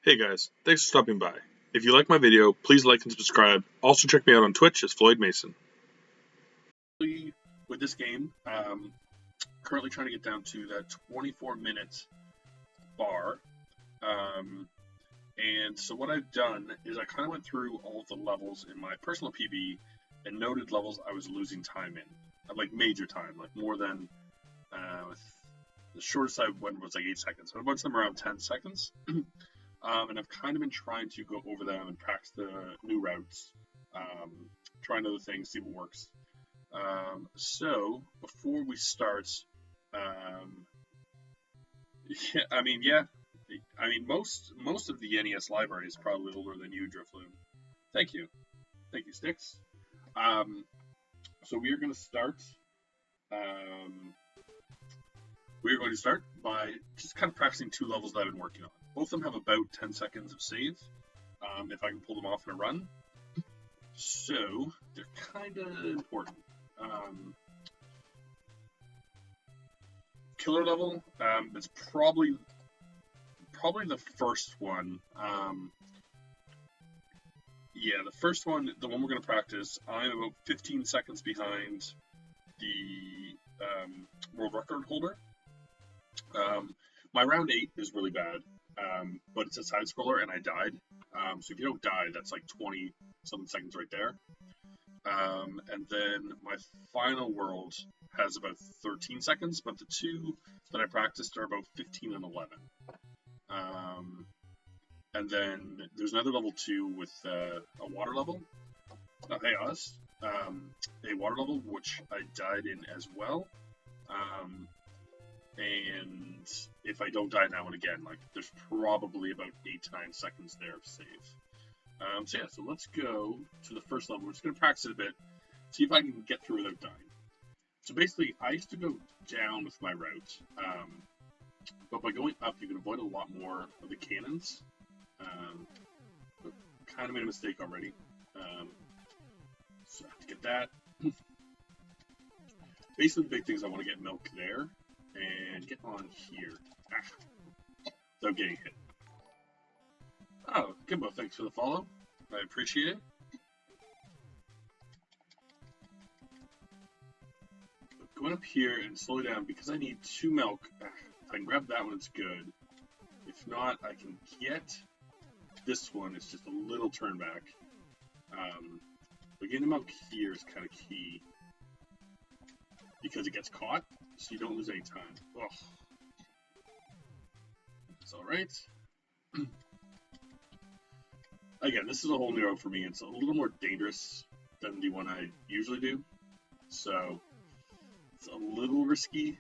Hey guys, thanks for stopping by. If you like my video, please like and subscribe. Also check me out on Twitch as Floyd Mason. With this game, currently trying to get down to that 24-minute bar. And so what I've done is I kind of went through all of the levels in my personal PB and noted levels I was losing time in. Like major time, like more than, the shortest I went was like 8 seconds. So a bunch of them around 10 seconds. And I've kind of been trying to go over them and practice the new routes, trying other things, see what works. So before we start, most of the NES library is probably older than you, Drifloon. Thank you, Sticks. So we are going to start. We're going to start by just kind of practicing two levels that I've been working on. Both of them have about 10 seconds of save, if I can pull them off in a run. So, they're kind of important. Killer level, it's probably the first one. The first one, the one we're going to practice, I'm about 15 seconds behind the world record holder. My round 8 is really bad, but it's a side scroller and I died. So if you don't die, that's like 20 something seconds right there. And then my final world has about 13 seconds, but the two that I practiced are about 15 and 11. And then there's another level 2 with a water level. Hey Oz. A water level, which I died in as well. And if I don't die in that one again, like there's probably about 8 to 9 seconds there of save. So let's go to the first level. We're just gonna practice it a bit, see if I can get through without dying. So basically, I used to go down with my route, but by going up, you can avoid a lot more of the cannons. Kind of made a mistake already. So I have to get that. Basically, the big thing is I want to get milk there. And get on here. Without getting hit. Oh, Kimbo, thanks for the follow. I appreciate it. Going up here and slow down because I need 2 milk. If I can grab that one, it's good. If not, I can get this one. It's just a little turn back. But getting the milk here is kind of key. Because it gets caught. So you don't lose any time. Ugh. It's alright. Again, this is a whole new route for me. It's a little more dangerous than the one I usually do. So, it's a little risky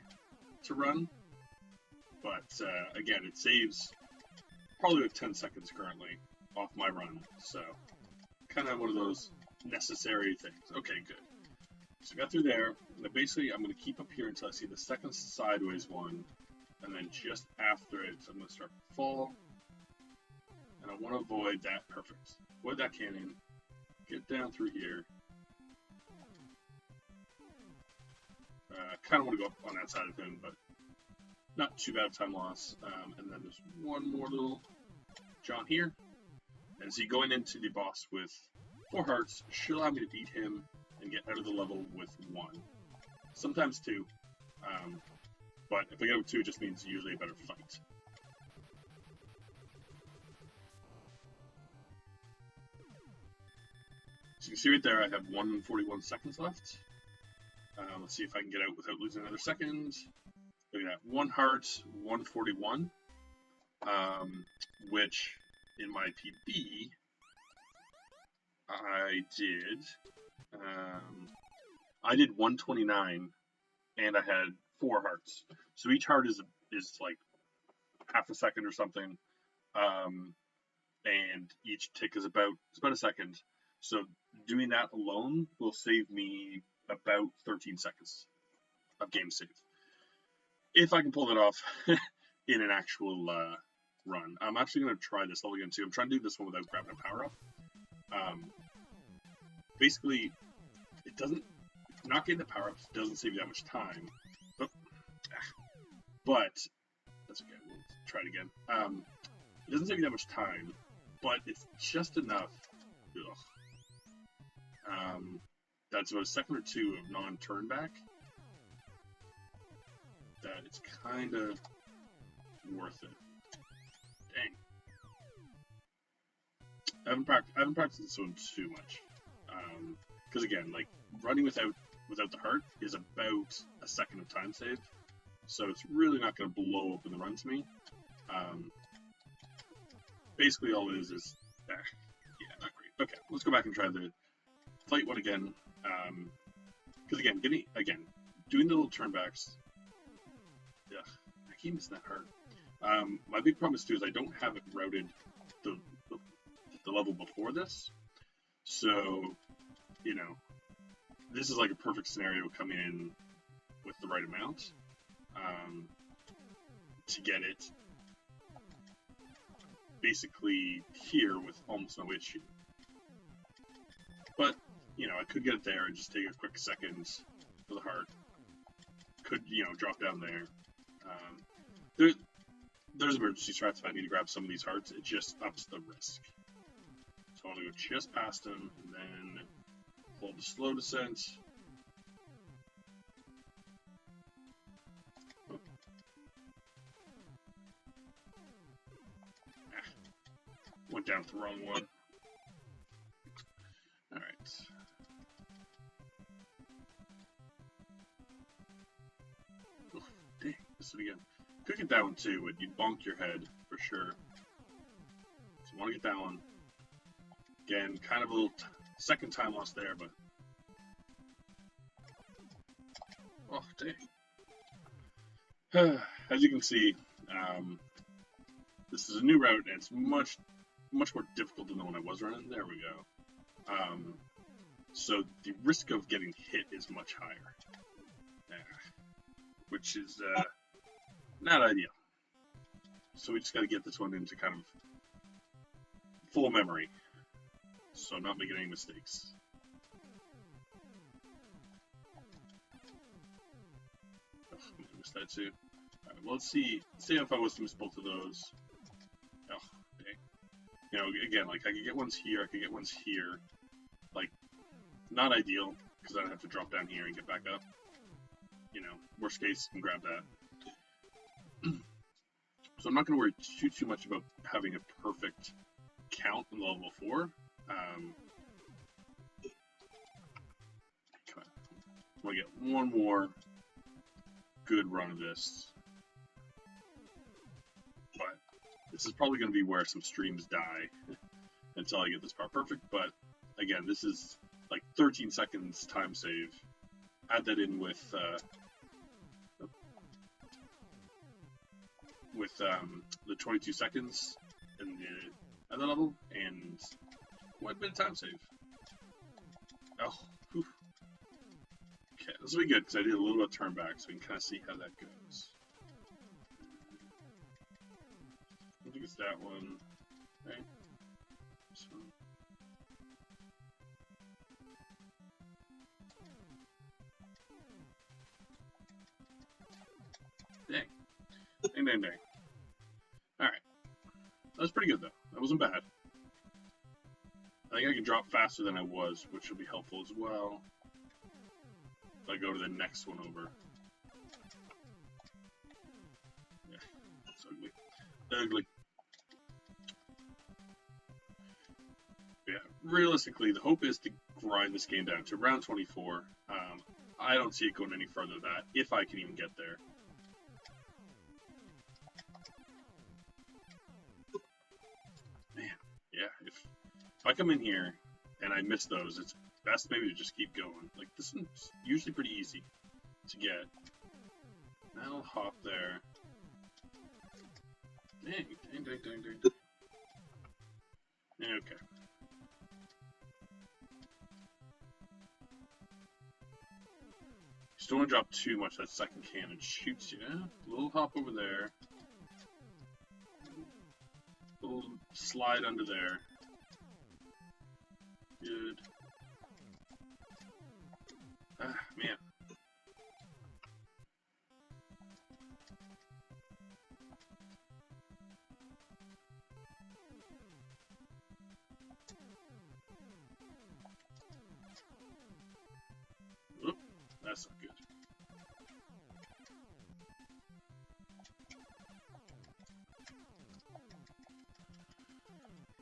to run. But, again, it saves probably about 10 seconds currently off my run. So, kind of one of those necessary things. Okay, good. So I got through there, and basically I'm going to keep up here until I see the second sideways one, and then just after it, I'm going to start to fall, and I want to avoid that, perfect, avoid that cannon, get down through here, kind of want to go up on that side of him, but not too bad time loss, and then there's one more little jaunt here, and so going into the boss with 4 hearts should allow me to beat him, and get out of the level with 1. Sometimes 2. But if I get with 2, it just means usually a better fight. So you can see right there I have 141 seconds left. Let's see if I can get out without losing another second. Look at that. 1 heart, 141. Which, in my PB, I did 129, and I had 4 hearts. So each heart is like half a second or something, and each tick is about a second. So doing that alone will save me about 13 seconds of game save, if I can pull it off in an actual run. I'm actually going to try this level again too. I'm trying to do this one without grabbing a power up. Basically, it doesn't. Not getting the power-ups doesn't save you that much time, but that's okay. We'll try it again. It doesn't take me that much time, but it's just enough. Ugh. That's about a second or two of non-turn back. That it's kind of worth it. Dang. I haven't practiced this one too much. Because again, like running without the heart is about a second of time save, so it's really not going to blow open the run to me. Basically, all it is yeah, not great. Okay, let's go back and try the fight one again. Because again, doing the little turnbacks. Yeah, I keep missing that heart. My big problem is too is I don't have it routed the level before this, so you know, this is like a perfect scenario coming in with the right amount to get it basically here with almost no issue. But you know, I could get it there and just take a quick second for the heart. Could, you know, drop down there. There's emergency strats if I need to grab some of these hearts. It just ups the risk. So I want to go just past him and then hold the slow descent. Oh. Went down with the wrong one. Alright. Oh, dang, this one again. Could get that one too, but you'd bonk your head for sure. So I want to get that one. Again, kind of a little second time loss there, but oh dang! As you can see, this is a new route, and it's much more difficult than the one I was running. There we go. So the risk of getting hit is much higher, which is not ideal. So we just got to get this one into kind of full memory, so I'm not making any mistakes. Oh, I missed that too. Alright, well, let's see if I was to miss both of those. Oh, dang. You know, again, like I could get ones here, I could get ones here. Like, not ideal, because I'd have to drop down here and get back up. You know, worst case, you can grab that. So I'm not going to worry too much about having a perfect count in level 4. Come on. I want to get one more good run of this. But this is probably going to be where some streams die until I get this part perfect. But again, this is like 13 seconds time save. Add that in with the 22 seconds in the other level, and quite a bit of time save. Oh, whew. Okay, this will be good because I did a little bit of turn back, so we can kind of see how that goes. I think it's that one, right? This one. Dang. Dang. Alright. That was pretty good, though. That wasn't bad. I think I can drop faster than I was, which will be helpful as well. If I go to the next one over. Yeah, it's ugly. Ugly. Yeah, realistically, the hope is to grind this game down to round 24. I don't see it going any further than that, if I can even get there. Yeah, if I come in here and I miss those, it's best maybe to just keep going. Like, this one's usually pretty easy to get. Now I'll hop there. Dang. Okay. Just don't want to drop too much. That second cannon shoots you. A little hop over there. Little slide under there. Good. Ah, man.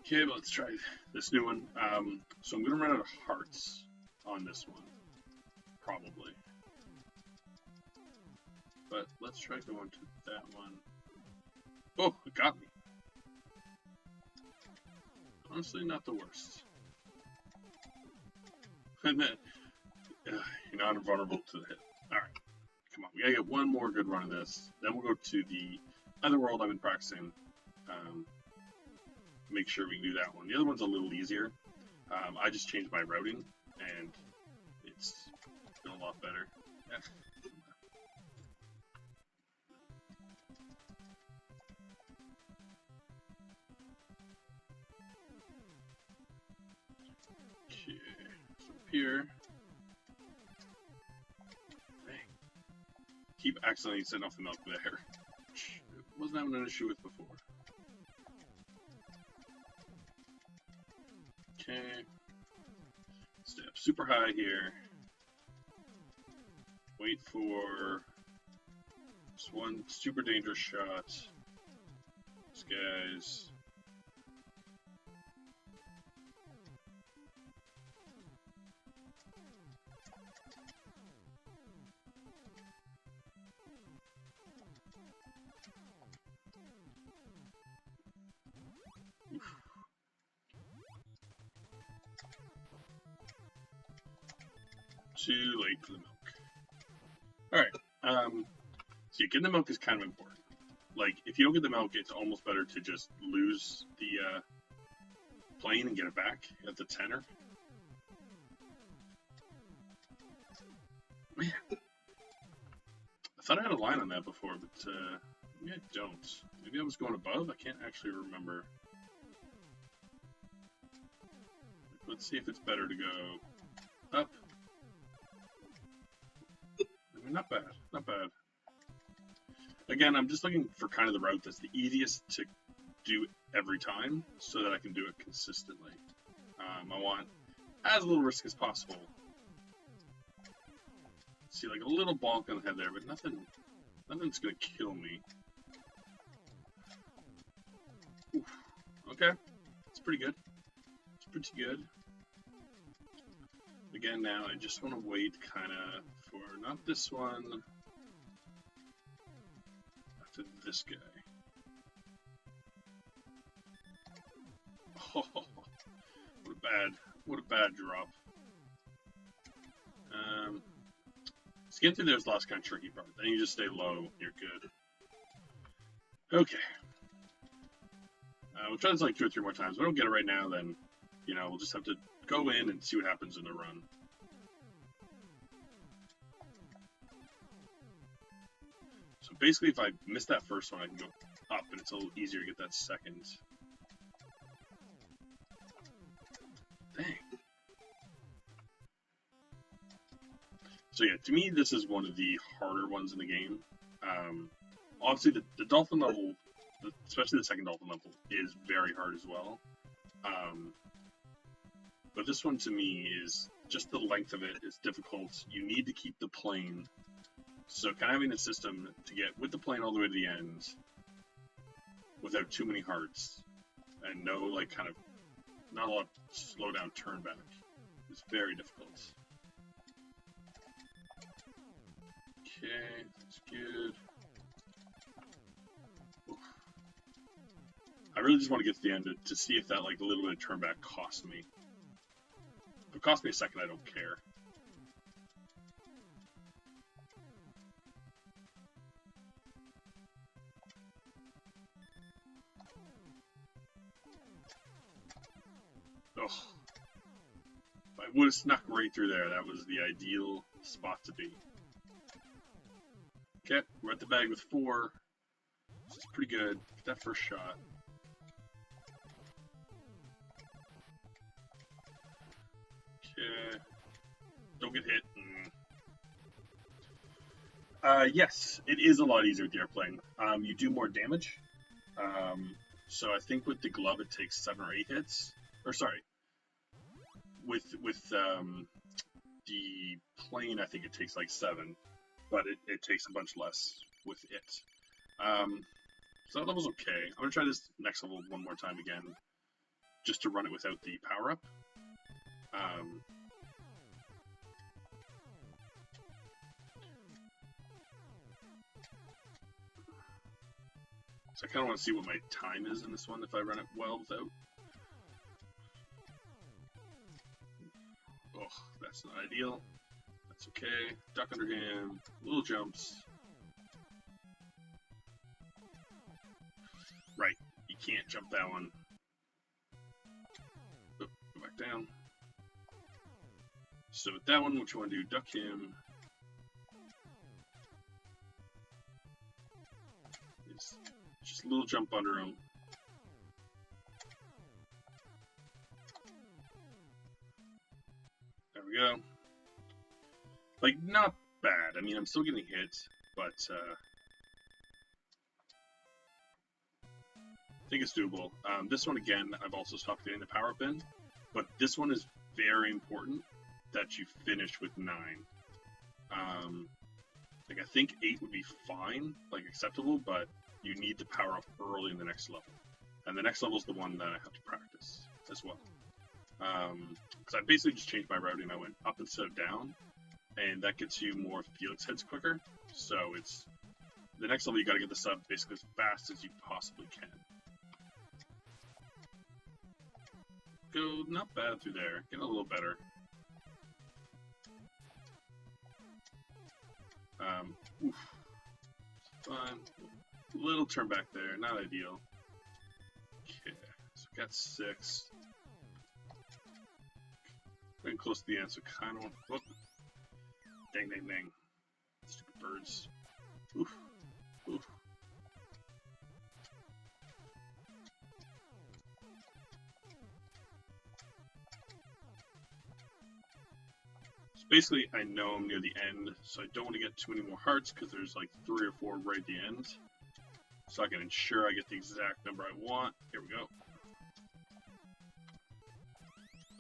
Okay, but let's try this new one. So I'm gonna run out of hearts on this one, probably. But let's try going to that one. Oh, it got me. Honestly, not the worst. And then, you're not invulnerable to the hit. Alright, come on. We gotta get one more good run of this. Then we'll go to the other world I've been practicing. Make sure we can do that one. The other one's a little easier. I just changed my routing, and it's been a lot better. Yeah. Okay, so up here. Dang. Keep accidentally setting off the milk there. Wasn't having an issue with before. Okay. Stay up super high here. Wait for this one super dangerous shot. This guy's. Oof. Too late for the milk. Alright, so getting the milk is kind of important. Like, if you don't get the milk, it's almost better to just lose the plane and get it back at the tenor. Man, I thought I had a line on that before, but maybe I don't. Maybe I was going above? I can't actually remember. Let's see if it's better to go up. I mean, not bad, not bad. Again, I'm just looking for kind of the route that's the easiest to do every time so that I can do it consistently. I want as little risk as possible. See, like a little bonk on the head there, but nothing's gonna kill me. Oof. Okay, it's pretty good. It's pretty good. Again, now I just want to wait kind of for not this one, after this guy. Oh, what a bad drop. Getting through there is the last kind of tricky part. Then you just stay low, you're good. Okay. We'll try this like 2 or 3 more times. If I don't get it right now, then, you know, we'll just have to go in and see what happens in the run. So basically, if I miss that first one, I can go up, and it's a little easier to get that second. Dang. So yeah, to me, this is one of the harder ones in the game. Obviously, the dolphin level, especially the second dolphin level, is very hard as well. But this one, to me, is just the length of it is difficult. You need to keep the plane. So kind of having a system to get with the plane all the way to the end without too many hearts and no, like, kind of, not a lot of slow down turn back is very difficult. Okay, that's good. Oof. I really just want to get to the end to see if that, like, little bit of turn back costs me. If it costs me a second, I don't care. Oh. If I would have snuck right through there, that was the ideal spot to be. Okay, we're at the bag with 4. This is pretty good. Get that first shot. Okay. Don't get hit. Yes, it is a lot easier with the airplane. You do more damage. So I think with the glove it takes 7 or 8 hits. Or sorry. With the plane I think it takes like 7. But it takes a bunch less with it. So that level's okay. I'm gonna try this next level one more time again. just to run it without the power-up. So I kind of want to see what my time is in this one if I run it well without. Oh, that's not ideal. That's okay. Duck under him. Little jumps. Right. You can't jump that one. Oh, go back down. So with that one, what you want to do, duck him. Just a little jump under him. There we go. Like, not bad. I mean, I'm still getting hit, but I think it's doable. This one, again, I've also stopped getting the power-up in, but this one is very important that you finish with 9. Like, I think 8 would be fine, like, acceptable, but you need to power up early in the next level. And the next level is the one that I have to practice as well. Because I basically just changed my routing. I went up instead of down, and that gets you more Felix heads quicker. So it's the next level, you got to get this up basically as fast as you possibly can. Go not bad through there. Get a little better. Oof. Fine. Little turn back there, not ideal. Okay, so we got 6. Getting close to the end, so kind of want. Whoop. Dang, dang, dang. Stupid birds. Oof. Oof. So basically, I know I'm near the end, so I don't want to get too many more hearts because there's like 3 or 4 right at the end. So I can ensure I get the exact number I want. Here we go.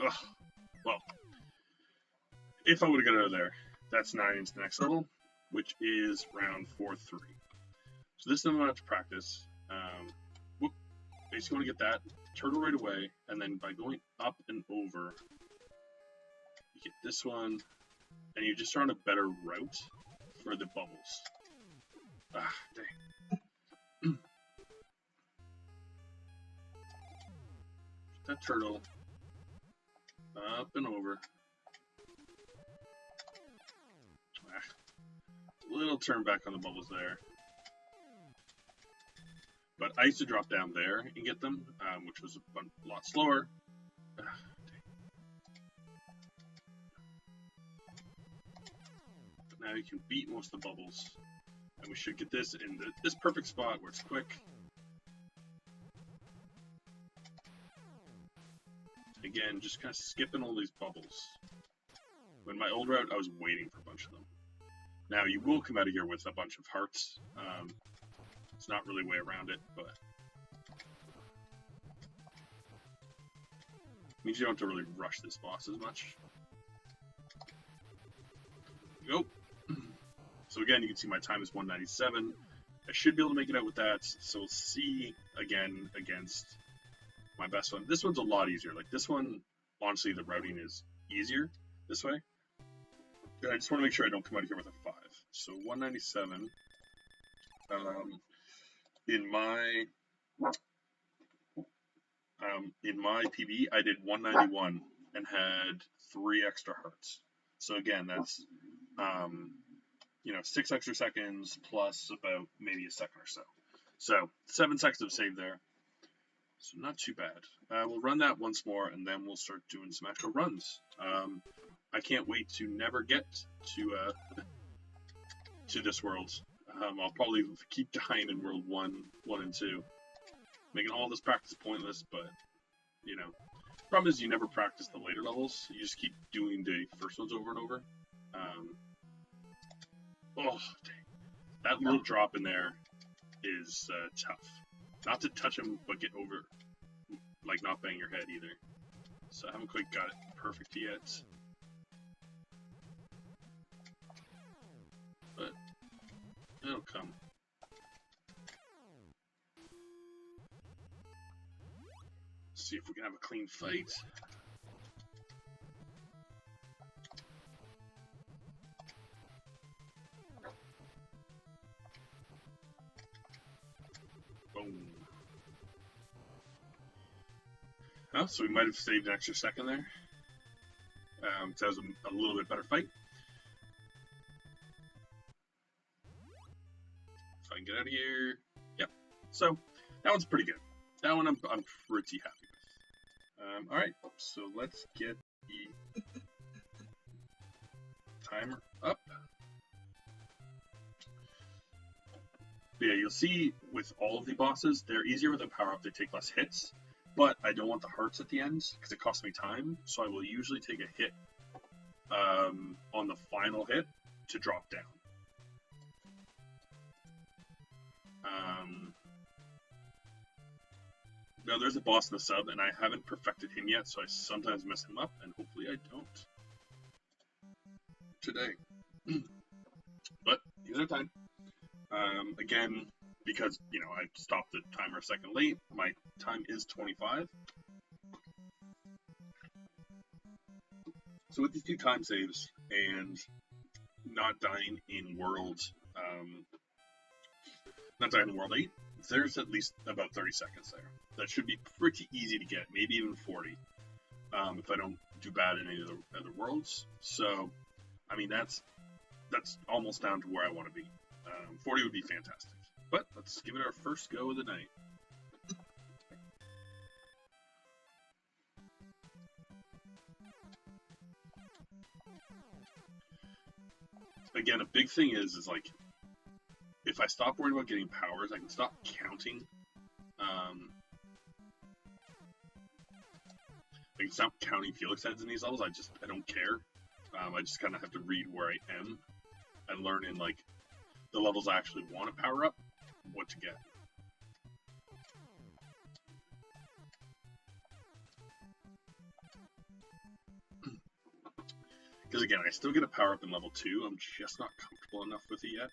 Ugh. Well, if I would have got out of there, that's 9 into the next level, which is round 4-3. So this is what I have to practice. Whoop. Basically want to get that turtle right away, and then by going up and over, you get this one, and you just start on a better route for the bubbles. Ah, dang. That turtle up and over. Little turn back on the bubbles there. But I used to drop down there and get them, which was a lot slower. But now you can beat most of the bubbles. And we should get this in this perfect spot where it's quick. Again, just kind of skipping all these bubbles. When my old route, I was waiting for a bunch of them. Now, you will come out of here with a bunch of hearts. It's not really a way around it, but it means you don't have to really rush this boss as much. There we go. So again, you can see my time is 197. I should be able to make it out with that, so we'll see again against my best one. This one's a lot easier. Like this one, honestly, the routing is easier this way. I just want to make sure I don't come out of here with a 5. So 197. In my PB, I did 191 and had 3 extra hearts. So again, that's 6 extra seconds plus about maybe a second or so. So 7 seconds of save there. So not too bad. We'll run that once more, and then we'll start doing some actual runs. I can't wait to never get to this world. I'll probably keep dying in World 1 and 2. Making all this practice pointless, but, problem is you never practice the later levels. You just keep doing the first ones over and over. Oh, dang. That little drop in there is tough. Not to touch him, but get over, like, not bang your head either. So I haven't quite got it perfect yet. But it'll come. See if we can have a clean fight. Boom. Oh, so we might have saved an extra second there. So that was a little bit better fight. If I can get out of here. Yep. So that one's pretty good. That one I'm pretty happy with. All right. So let's get the timer up. But yeah, you'll see with all of the bosses, they're easier with a power up. They take less hits. But I don't want the hearts at the end because it costs me time. So I will usually take a hit on the final hit to drop down. Now there's a boss in the sub, and I haven't perfected him yet, so I sometimes mess him up, and hopefully I don't today. But here's our time. Again, because, you know, I stopped the timer a second late, my time is 25. So with these 2 time saves and not dying in world, not dying in world 8, there's at least about 30 seconds there. That should be pretty easy to get, maybe even 40, if I don't do bad in any of the other worlds. So, I mean, that's almost down to where I want to be. 40 would be fantastic. But let's give it our first go of the night. Again, a big thing is like, if I stop worrying about getting powers, I can stop counting. I can stop counting Felix heads in these levels. I don't care. I just kind of have to read where I am and learn in like the levels I actually want to power up, what to get. Because again, I still get a power up in level 2. I'm just not comfortable enough with it yet.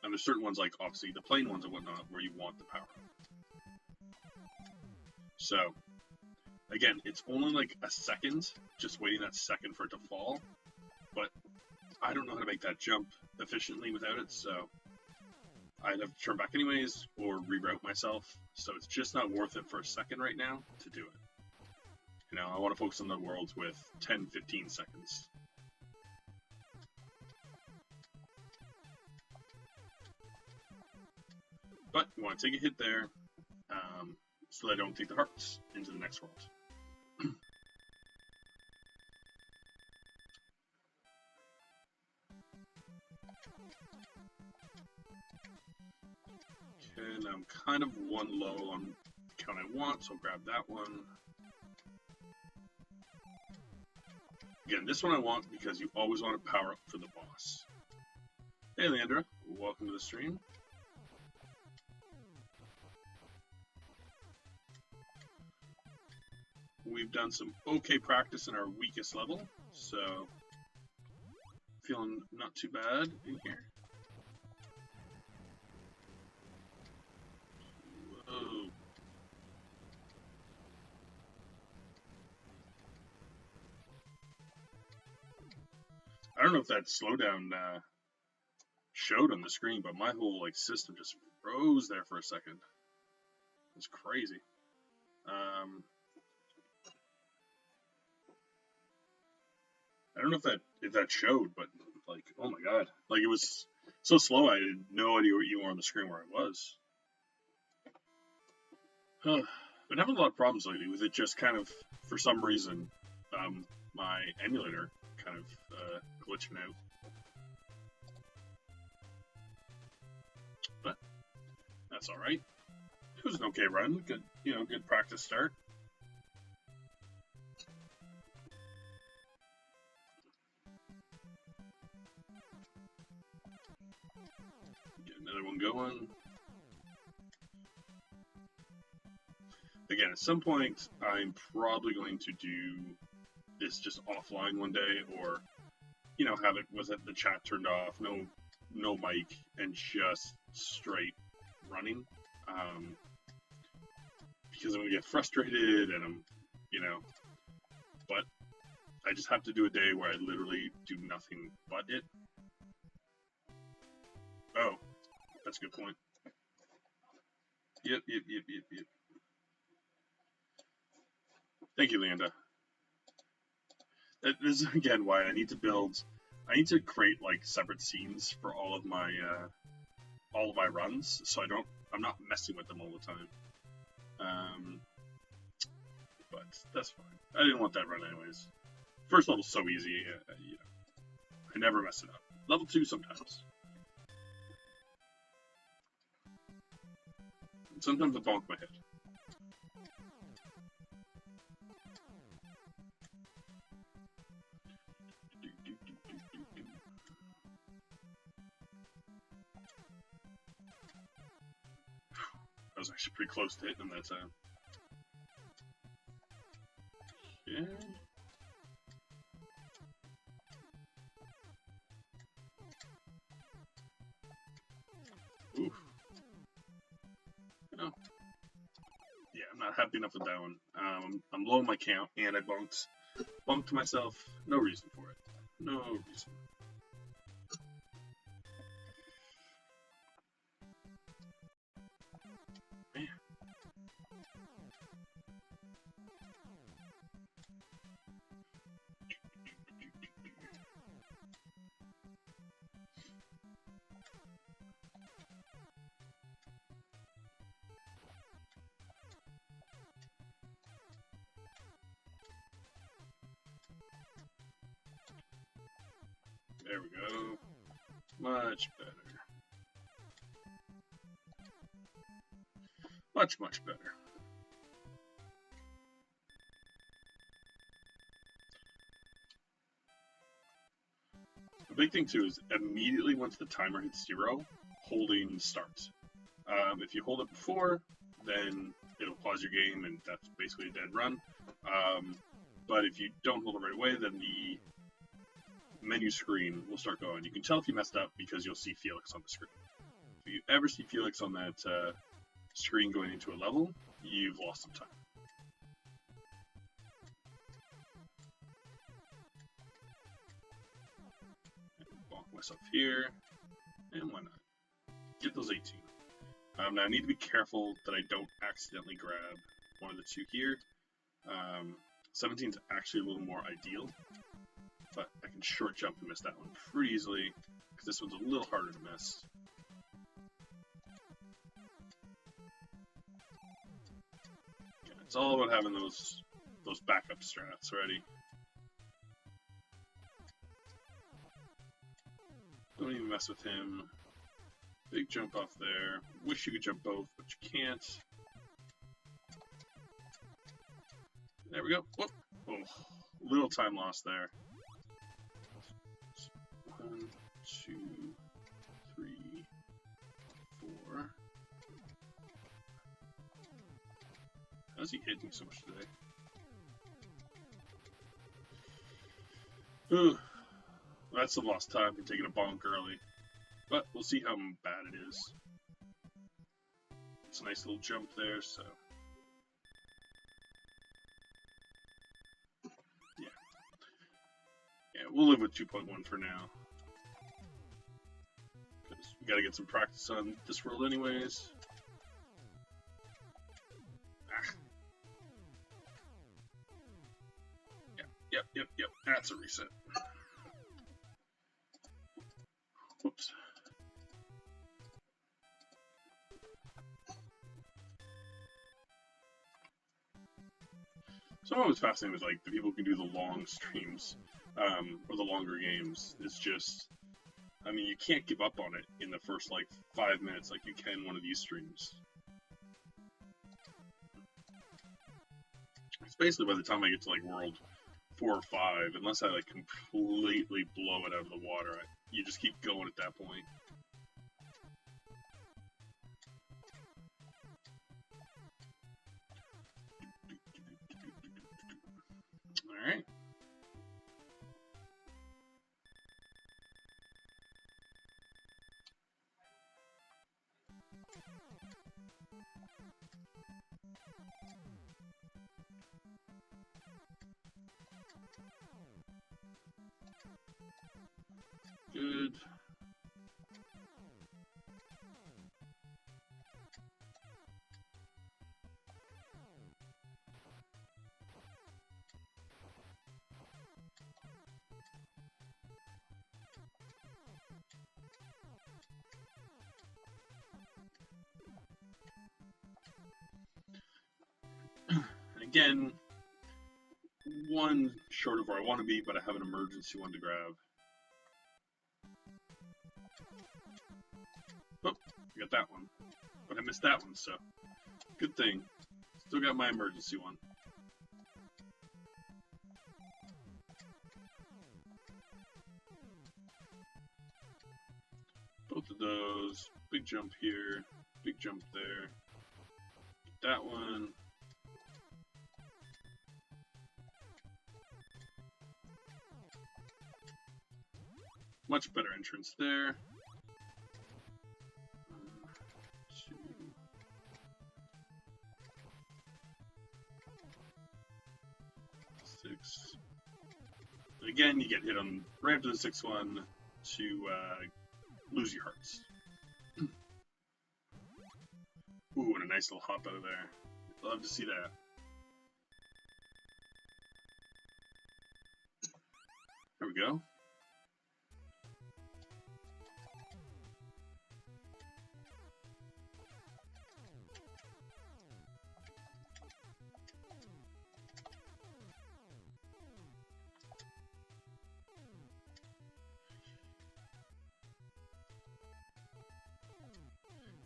And there's certain ones, like obviously the plain ones and whatnot, where you want the power up. So, again, it's only like a second, just waiting that second for it to fall. But I don't know how to make that jump efficiently without it, so I'd have to turn back anyways or reroute myself. So it's just not worth it for a second right now to do it. You know, I want to focus on the worlds with 10-15 seconds. But you want to take a hit there, so that I don't take the hearts into the next world. Okay, now I'm kind of one low on the count I want, so I'll grab that one. Again, this one I want because you always want to power up for the boss. Hey Leandra, welcome to the stream. We've done some okay practice in our weakest level, so feeling not too bad in here. Whoa. I don't know if that slowdown showed on the screen, but my whole like system just froze there for a second. It's crazy. I don't know if that showed, but like, oh my god, like it was so slow. I had no idea where you were on the screen where I was. Been having a lot of problems lately with it. Just kind of for some reason, my emulator kind of glitching out. But that's all right. It was an okay run. Good, you know, good practice start. Get another one going. Again, at some point, I'm probably going to do this just offline one day, or you know, have it with the chat turned off, no mic, and just straight running. because I'm gonna get frustrated and I'm, you know, but I just have to do a day where I literally do nothing but it. Oh, that's a good point. Yep. Thank you, Leanda. This is again why I need to create like separate scenes for all of my runs, so I'm not messing with them all the time. But that's fine. I didn't want that run anyways. First level's so easy, you know, I never mess it up. Level 2 sometimes. Sometimes I bonk my head. I was actually pretty close to hitting him that time. Yeah. Oof. Oh. Yeah, I'm not happy enough with that one. I'm low on my count, and I bumped myself. No reason for it. No reason. Man. There we go. Much better. Much better. The big thing too is immediately once the timer hits 0, holding starts. If you hold it before, then it'll pause your game and that's basically a dead run. But if you don't hold it right away, then the menu screen will start going. You can tell if you messed up because you'll see Felix on the screen. If you ever see Felix on that screen going into a level, you've lost some time. Bonk myself here, and why not? Get those 18. Now I need to be careful that I don't accidentally grab one of the 2 here. 17 is actually a little more ideal, but I can short jump and miss that one pretty easily, because this one's a little harder to miss. Yeah, it's all about having those backup strats ready. Don't even mess with him. Big jump off there. Wish you could jump both, but you can't. There we go. Whoop. Oh, little time lost there. 1, 2, 3, 4. How's he hitting so much today? Ooh, that's some lost time for taking a bonk early. But we'll see how bad it is. It's a nice little jump there, so. Yeah, we'll live with 2.1 for now. Because we gotta get some practice on this world anyways. Ah. Yep. That's a reset. Whoops. So I'm always fascinated with like the people who can do the long streams, or the longer games. It's just, I mean, you can't give up on it in the first like 5 minutes like you can one of these streams. It's basically by the time I get to like world 4 or 5, unless I like completely blow it out of the water, you just keep going at that point. Alright. Good. Again, one short of where I want to be, but I have an emergency one to grab. Oh, I got that one. But I missed that one, so good thing. Still got my emergency one. Both of those. Big jump here. Big jump there. That one. Much better entrance there. 2. Six. Again, you get hit on right after the 6th one to lose your hearts. Ooh, and a nice little hop out of there. Love to see that. There we go.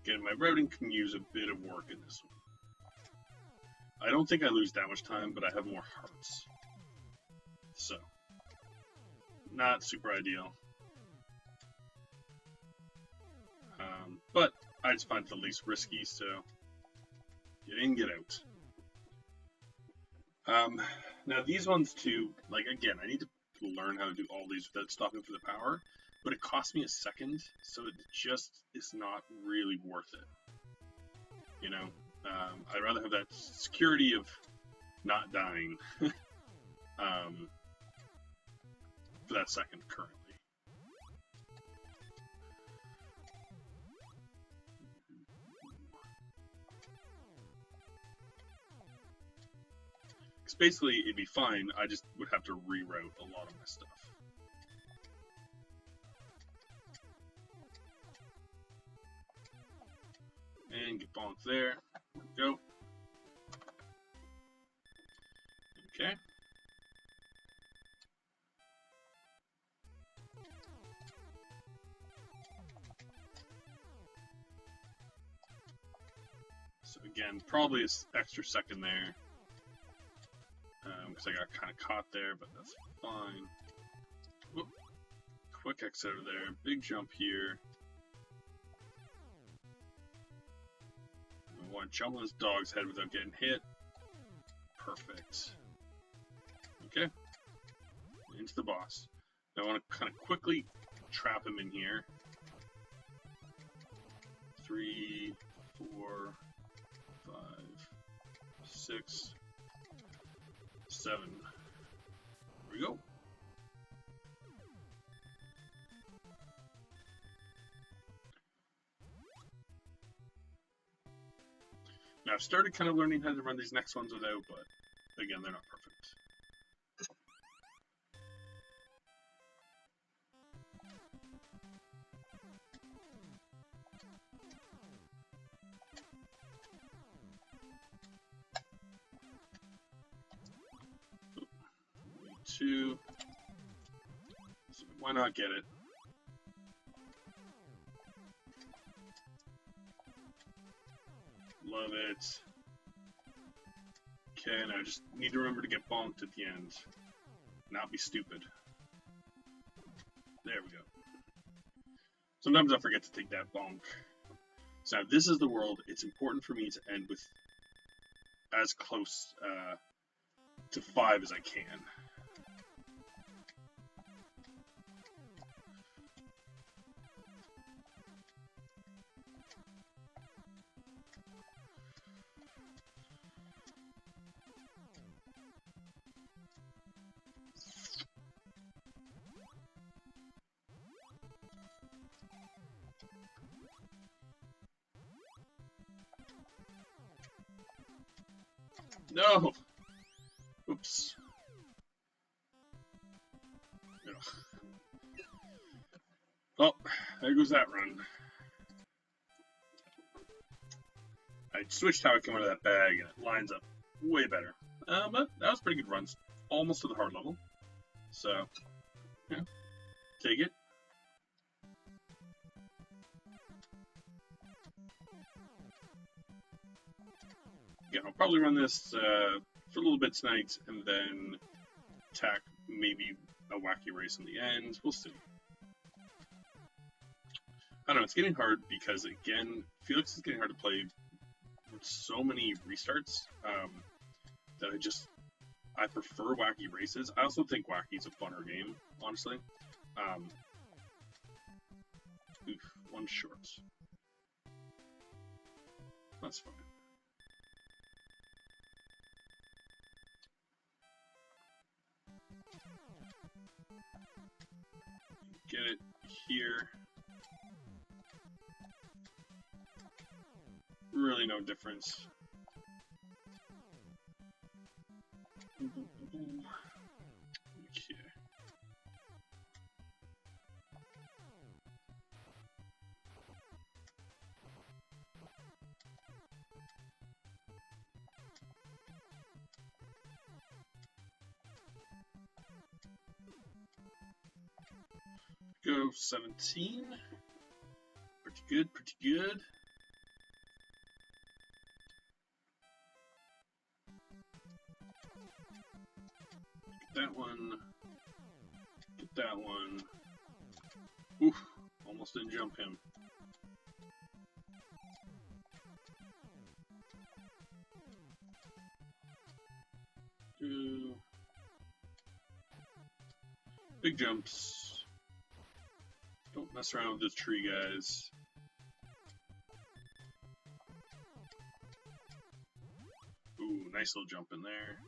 Again, my routing can use a bit of work in this one. I don't think I lose that much time, but I have more hearts. So, not super ideal. But I just find it the least risky, so get in, get out. Now these ones too, like again, I need to learn how to do all these without stopping for the power, but it cost me a second, so it just is not really worth it. You know, I'd rather have that security of not dying for that second currently. Because basically it'd be fine, I just would have to reroute a lot of my stuff. And get bonked there. There we go. Okay. So again, probably an extra second there. Because I got kind of caught there, but that's fine. Whoop. Quick exit out of there. Big jump here. I want to jump on this dog's head without getting hit. Perfect. Okay. Into the boss. Now I want to kind of quickly trap him in here. 3, 4, 5, 6, 7. There we go. Now I've started kind of learning how to run these next ones without, but again, they're not perfect. Two. So why not get it? Love it. Okay, now I just need to remember to get bonked at the end. Not be stupid. There we go. Sometimes I forget to take that bonk. So now this is the world. It's important for me to end with as close to 5 as I can. No! Oops. Ugh. Well, there goes that run. I switched how I come out of that bag, and it lines up way better. But that was pretty good runs. Almost to the hard level. So, yeah, take it. Yeah, I'll probably run this for a little bit tonight, and then tack maybe a wacky race in the end. We'll see. I don't know, it's getting hard because, again, Felix is getting hard to play with so many restarts that I prefer wacky races. I also think wacky's a funner game, honestly. Oof, one short. That's fine. Get it here. Really no difference. Okay. Go 17. Pretty good, pretty good. Get that one. Get that one. Oof, almost didn't jump him. Big jumps. Don't mess around with this tree, guys. Ooh, nice little jump in there.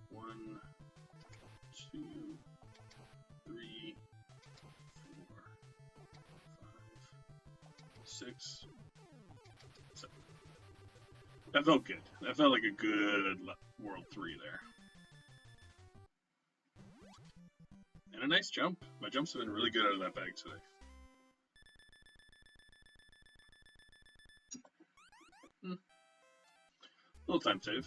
1, 2, 3, 4, 5, 6, 7. That felt good. That felt like a good World 3 there. And a nice jump. My jumps have been really good out of that bag today. Little time save.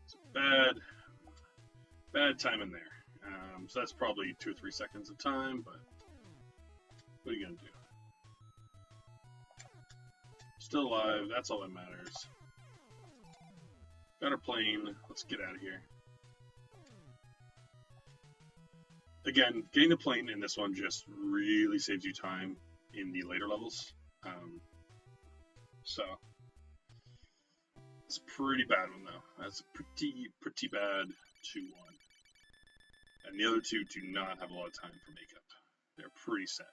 It's bad time in there. So that's probably 2 or 3 seconds of time, but what are you gonna do? Still alive, that's all that matters. Got our plane, let's get out of here. Again, getting the plane in this one just really saves you time in the later levels. So, it's a pretty bad one though. That's a pretty bad 2-1. And the other two do not have a lot of time for makeup. They're pretty set.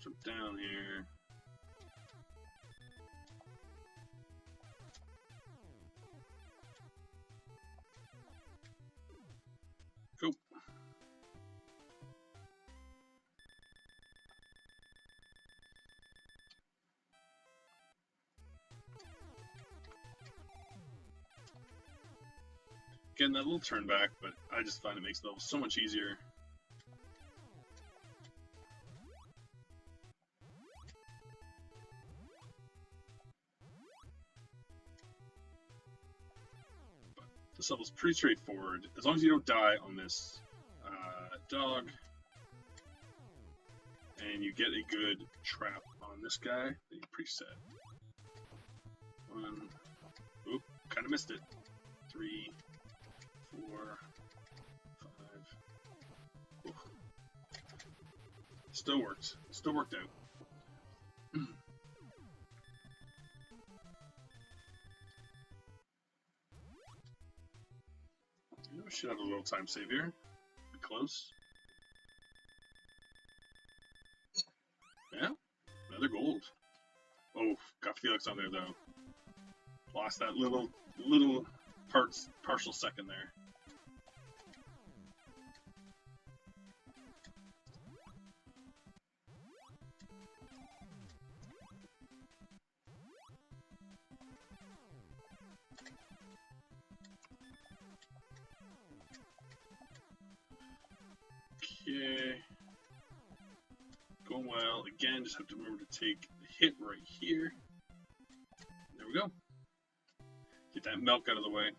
Jump down here. Go. Getting that little turn back, but I just find it makes the level so much easier. But this level's pretty straightforward. As long as you don't die on this dog, and you get a good trap on this guy, then you're pretty set. 1. Oop, kind of missed it. 3, 4, 5. Oof. Still worked. Still worked out. we should have a little time save here. Be close. Yeah, another gold. Oh, got Felix on there though. Lost that little partial second there. Okay. Going well. Again, just have to remember to take the hit right here. There we go. Get that milk out of the way.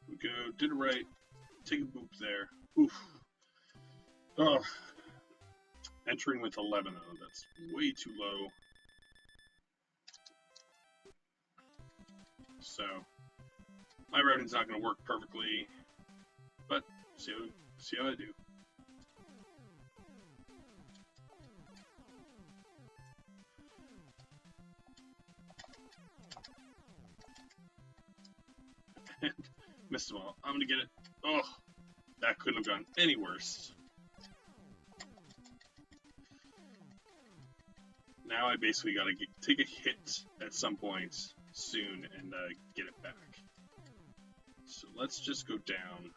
We go, did it right. Take a boop there. Oof. Oh. Entering with 11 though, that's way too low. So, my routing's not going to work perfectly, but see how I do. And missed them all. I'm going to get it. Oh, that couldn't have gone any worse. Now I basically got to take a hit at some point soon and get it back. So let's just go down.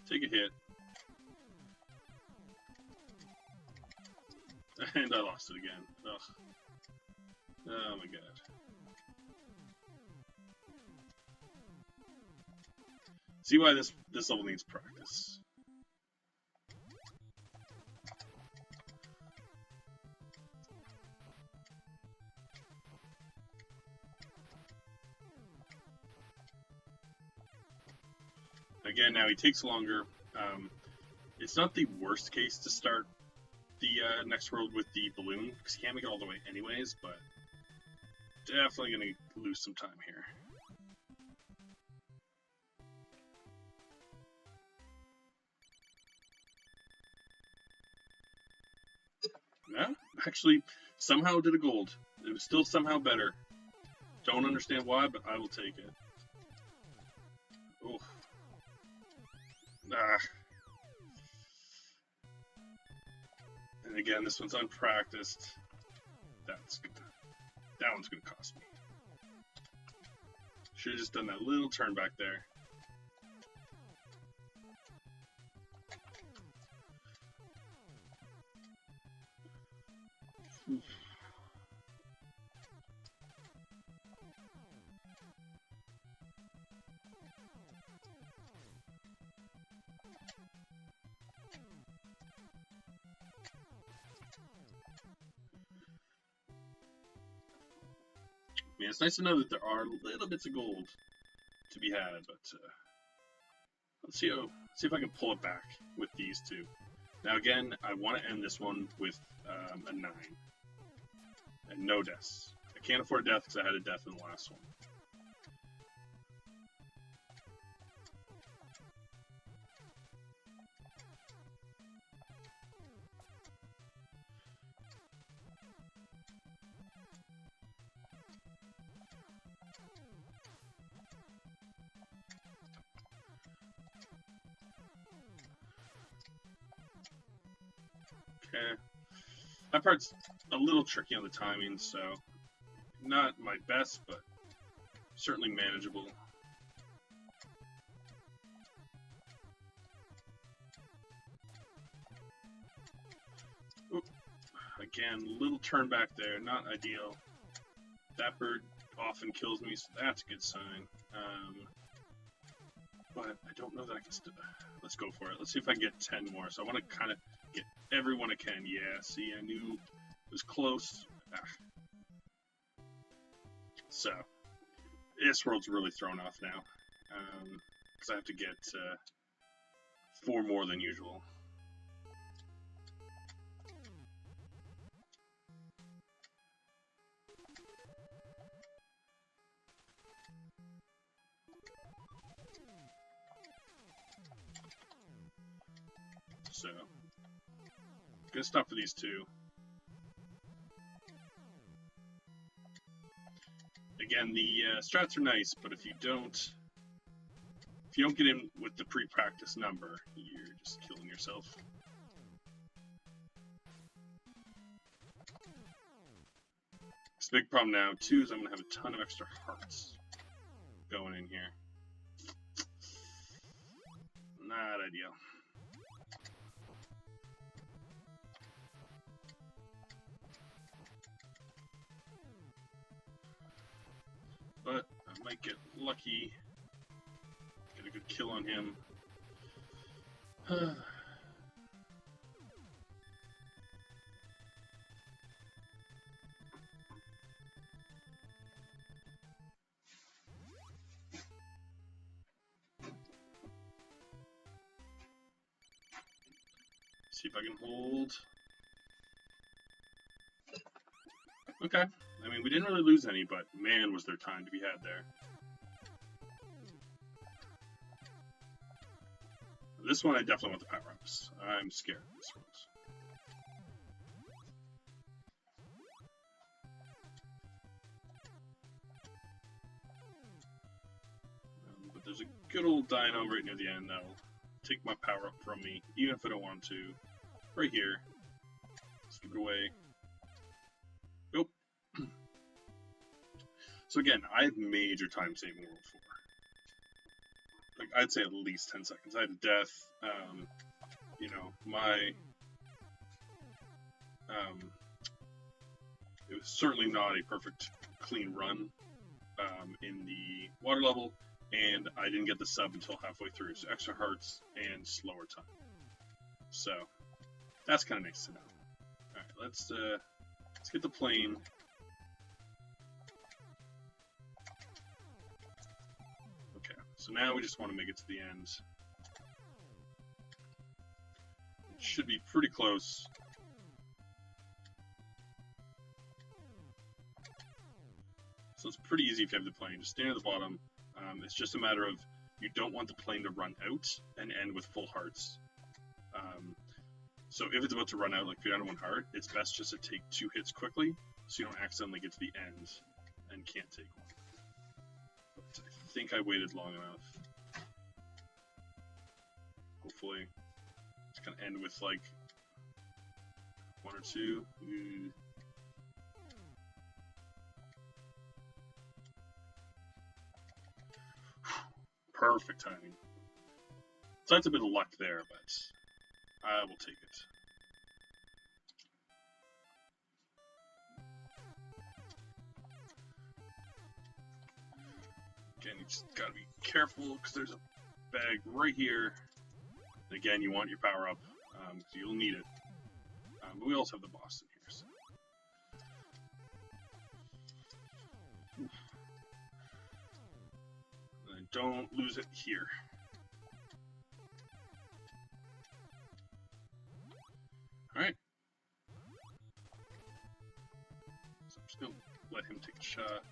Take a hit. And I lost it again. Ugh. Oh my god. See why this level needs practice. Again, now he takes longer. It's not the worst case to start the next world with the balloon, because he can't make it all the way anyways, but definitely going to lose some time here. No, actually, somehow did a gold. It was still somehow better. Don't understand why, but I will take it. Oh. Ah. And again, this one's unpracticed. That's good. That one's gonna cost me. Should have just done that little turn back there. Oof. I mean, it's nice to know that there are little bits of gold to be had, but let's see if I can pull it back with these two. Now again, I want to end this one with a 9 and no deaths. I can't afford a death because I had a death in the last one. Okay. That part's a little tricky on the timing, so not my best, but certainly manageable. Oop. Again, little turn back there, not ideal. That bird often kills me, so that's a good sign. But I don't know that I can still. Let's go for it. Let's see if I can get 10 more. So I want to kind of get everyone I can. Yeah, see, I knew It was close. Ah. So, this world's really thrown off now. Because I have to get 4 more than usual. So, gonna stop for these 2. Again, the strats are nice, but if you don't get in with the pre-practice number, you're just killing yourself. It's a big problem now, too, is I'm gonna have a ton of extra hearts going in here. Not ideal. But I might get lucky. Get a good kill on him. See if I can hold. Okay. I mean, we didn't really lose any, but man, was there time to be had there. This one, I definitely want the power-ups. I'm scared of this one. But there's a good old dino right near the end that'll take my power-up from me, even if I don't want to. Right here. Let's give it away. Nope. So again, I have major time-saving World 4. Like, I'd say at least 10 seconds. I had a death, you know, it was certainly not a perfect, clean run, in the water level, and I didn't get the sub until halfway through, so extra hearts and slower time. So, that's kind of nice to know. Alright, let's get the plane. So now we just want to make it to the end. It should be pretty close. So it's pretty easy if you have the plane. Just stand at the bottom. It's just a matter of you don't want the plane to run out and end with full hearts. So if it's about to run out, like if you're down to 1 heart, it's best just to take 2 hits quickly so you don't accidentally get to the end and can't take 1. I think I waited long enough. Hopefully, it's gonna end with like 1 or 2. Perfect timing. So that's a bit of luck there, but I will take it. Again, you just gotta be careful because there's a bag right here. And again, you want your power up, so you'll need it. But we also have the boss in here. So. And don't lose it here. Alright. So I'm just gonna let him take a shot.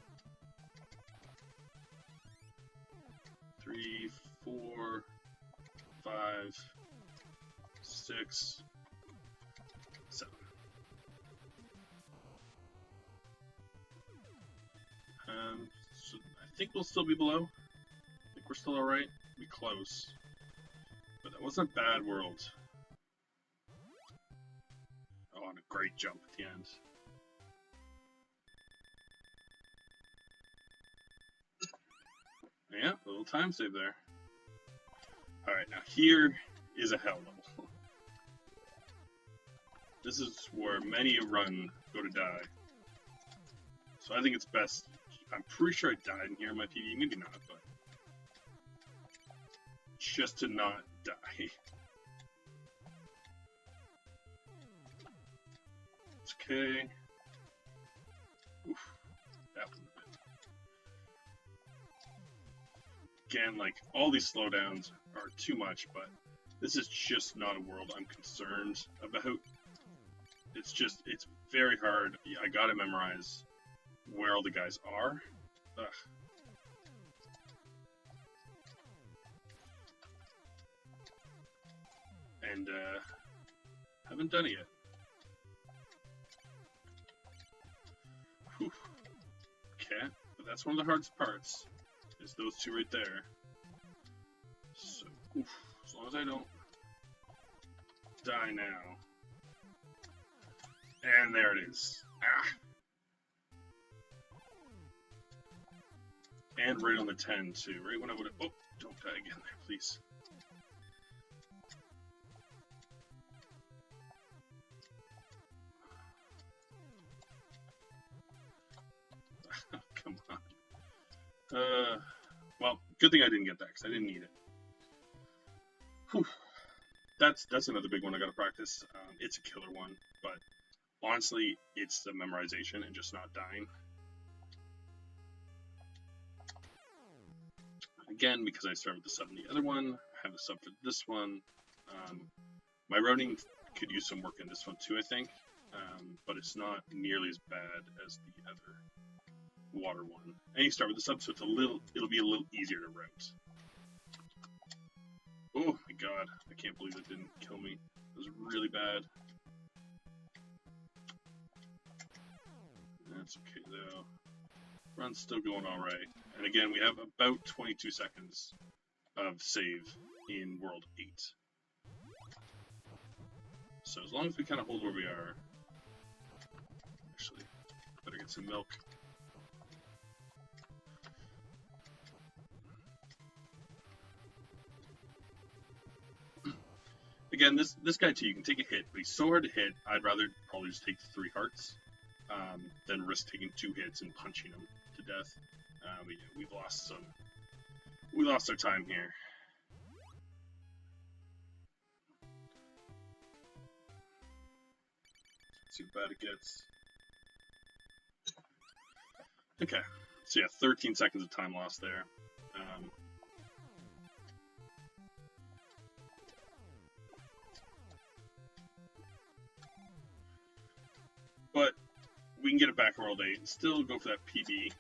3, 4, 5, 6, 7. So I think we'll still be below. I think we're still alright. Be close. But that wasn't a bad world. Oh, and a great jump at the end. Yeah, a little time save there. Alright, now here is a hell level. This is where many a run go to die. So I think it's best. I'm pretty sure I died in here in my PvE, maybe not, but just to not die. It's Okay. Oof, that was a bit. Again, like, all these slowdowns are too much, but this is just not a world I'm concerned about. It's just, it's very hard. I gotta memorize where all the guys are. Ugh. And, haven't done it yet. Whew. Okay, but that's one of the hardest parts, is those two right there. So, oof, as long as I don't die now. And there it is. Ah. And right on the 10 too, right when I would have, oh, don't die again there, please. Come on. Well, good thing I didn't get that, because I didn't need it. Whew. That's another big one I gotta practice. It's a killer one, but honestly, it's the memorization and just not dying. Again, because I started with the sub in the other one, I have a sub for this one. My routing could use some work in this one too, I think, but it's not nearly as bad as the other water one. And you start with the sub, so it'll be a little easier to route. Oh my god, I can't believe it didn't kill me. It was really bad. That's okay though. Run's still going alright. And again, we have about 22 seconds of save in World 8. So as long as we kind of hold where we are... Actually, better get some milk. Again, this guy too, you can take a hit, but he's so hard to hit, I'd rather probably just take 3 hearts than risk taking 2 hits and punching him to death. But yeah, we lost our time here. Let's see how bad it gets. Okay, so yeah, 13 seconds of time lost there. But we can get it back in World 8 and still go for that PB.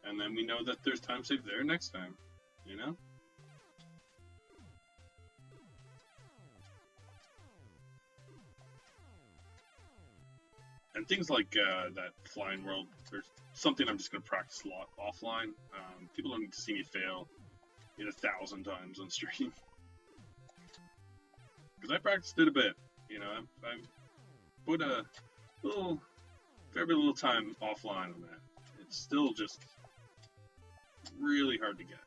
And then we know that there's time save there next time, you know? And things like that flying world, there's something I'm just going to practice a lot offline. People don't need to see me fail it 1,000 times on stream. Because I practiced it a bit, you know, I've put a very little time offline on that. It's still just really hard to get.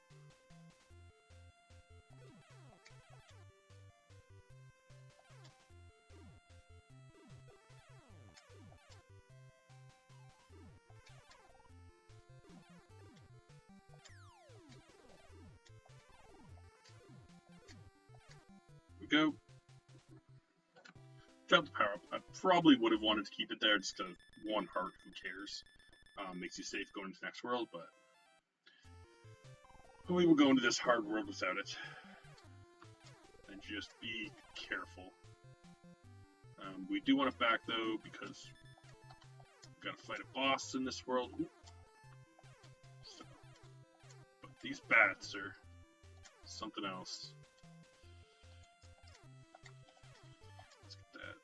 We go. Drop the power up. I probably would have wanted to keep it there just to 1 heart, who cares? Makes you safe going into the next world, but we will go into this hard world without it. And just be careful. We do want it back though, because we've got to fight a boss in this world. So, but these bats are something else. Let's get that.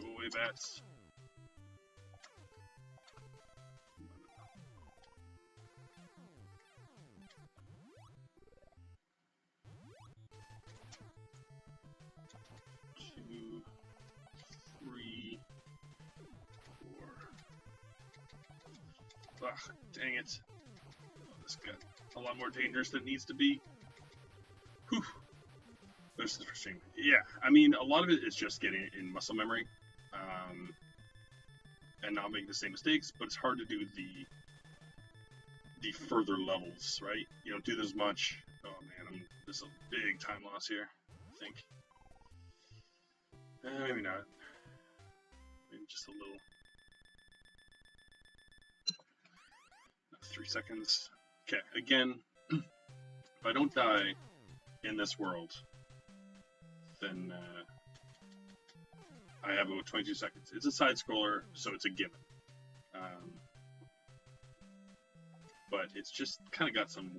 Go away, bats. Ugh, dang it. Oh, this got a lot more dangerous than it needs to be. Whew. This is frustrating. Yeah, I mean, a lot of it is just getting it in muscle memory. And not making the same mistakes, but it's hard to do the further levels, right? You don't do this much. Oh man, this is a big time loss here, I think. Maybe not. Maybe just a little. 3 seconds. Okay, again, if I don't die in this world, then I have about 22 seconds. It's a side scroller, so it's a given. But it's just kind of got some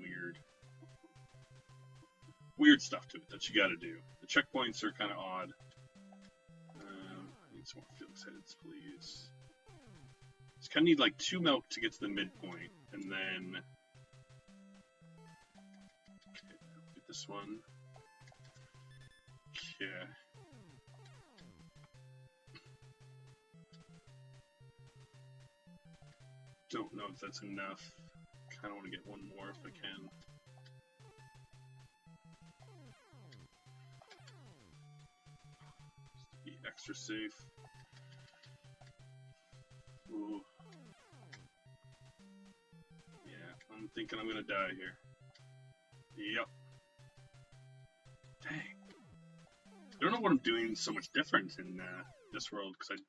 weird stuff to it that you got to do. The checkpoints are kind of odd. I need some more Felix heads, please. Just kind of need like 2 milk to get to the midpoint, and then okay, get this one. Okay. Don't know if that's enough. Kind of want to get one more if I can. Just to be extra safe. Ooh. Yeah, I'm thinking I'm gonna die here. Yep. Dang. I don't know what I'm doing so much different in this world, because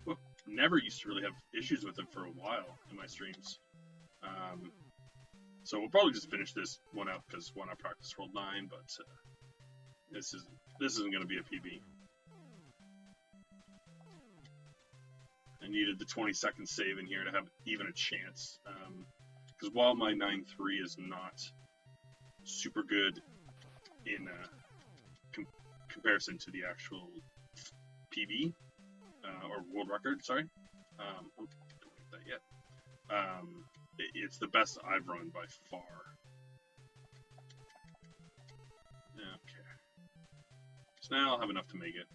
I never used to really have issues with it for a while in my streams. So we'll probably just finish this one up, because why not practice World 9, but this isn't going to be a PB. I needed the 20-second save in here to have even a chance, because while my 9.3 is not super good in comparison to the actual PB, or world record, sorry, don't get that yet. It's the best I've run by far. Okay. So now I'll have enough to make it.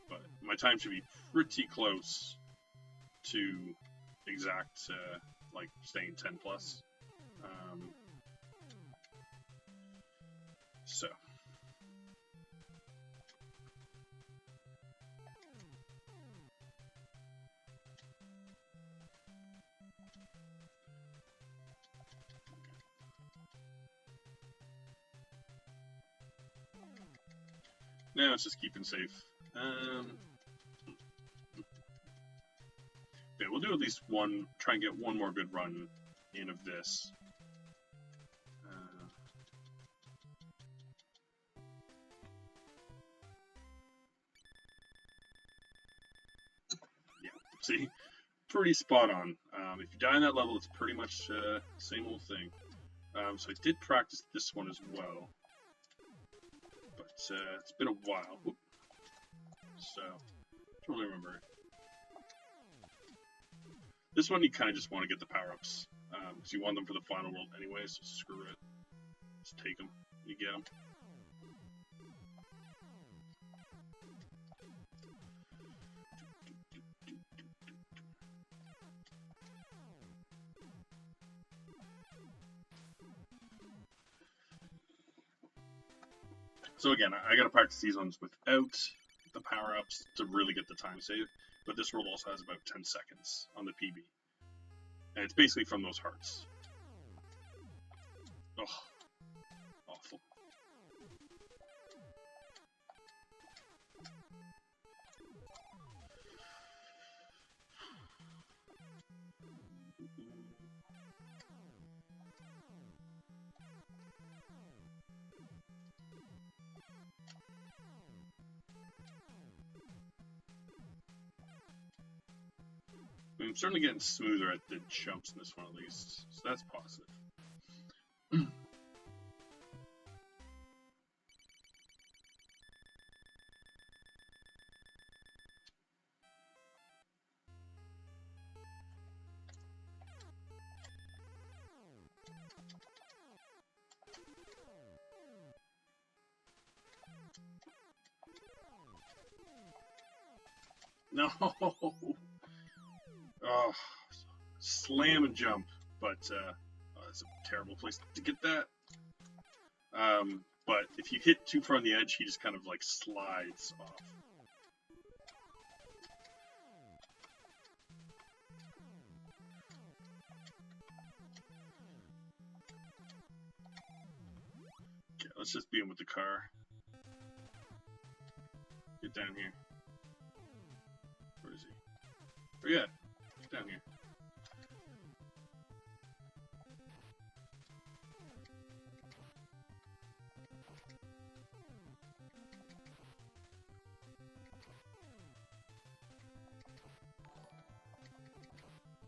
But my time should be pretty close to exact, like, staying 10 plus. So. Now it's just keeping safe. Yeah, we'll do at least one, try and get one more good run in of this. Yeah, see? Pretty spot on. If you die in that level, it's pretty much same old thing. So I did practice this one as well. But it's been a while. Whoop. So, don't really remember. This one you kind of just want to get the power-ups. Because you want them for the final world anyway, so screw it. Just take them. You get them. So again, I gotta practice these ones without the power-ups to really get the time save, but this world also has about 10 seconds on the PB. And it's basically from those hearts. Ugh. Awful. I'm certainly getting smoother at the jumps in this one, at least, so that's positive. No! Oh, slam and jump, but it's a terrible place to get that. But if you hit too far on the edge, he just kind of like slides off. Okay, let's just beat him with the car. down here. Where is he? Oh yeah, he's down here.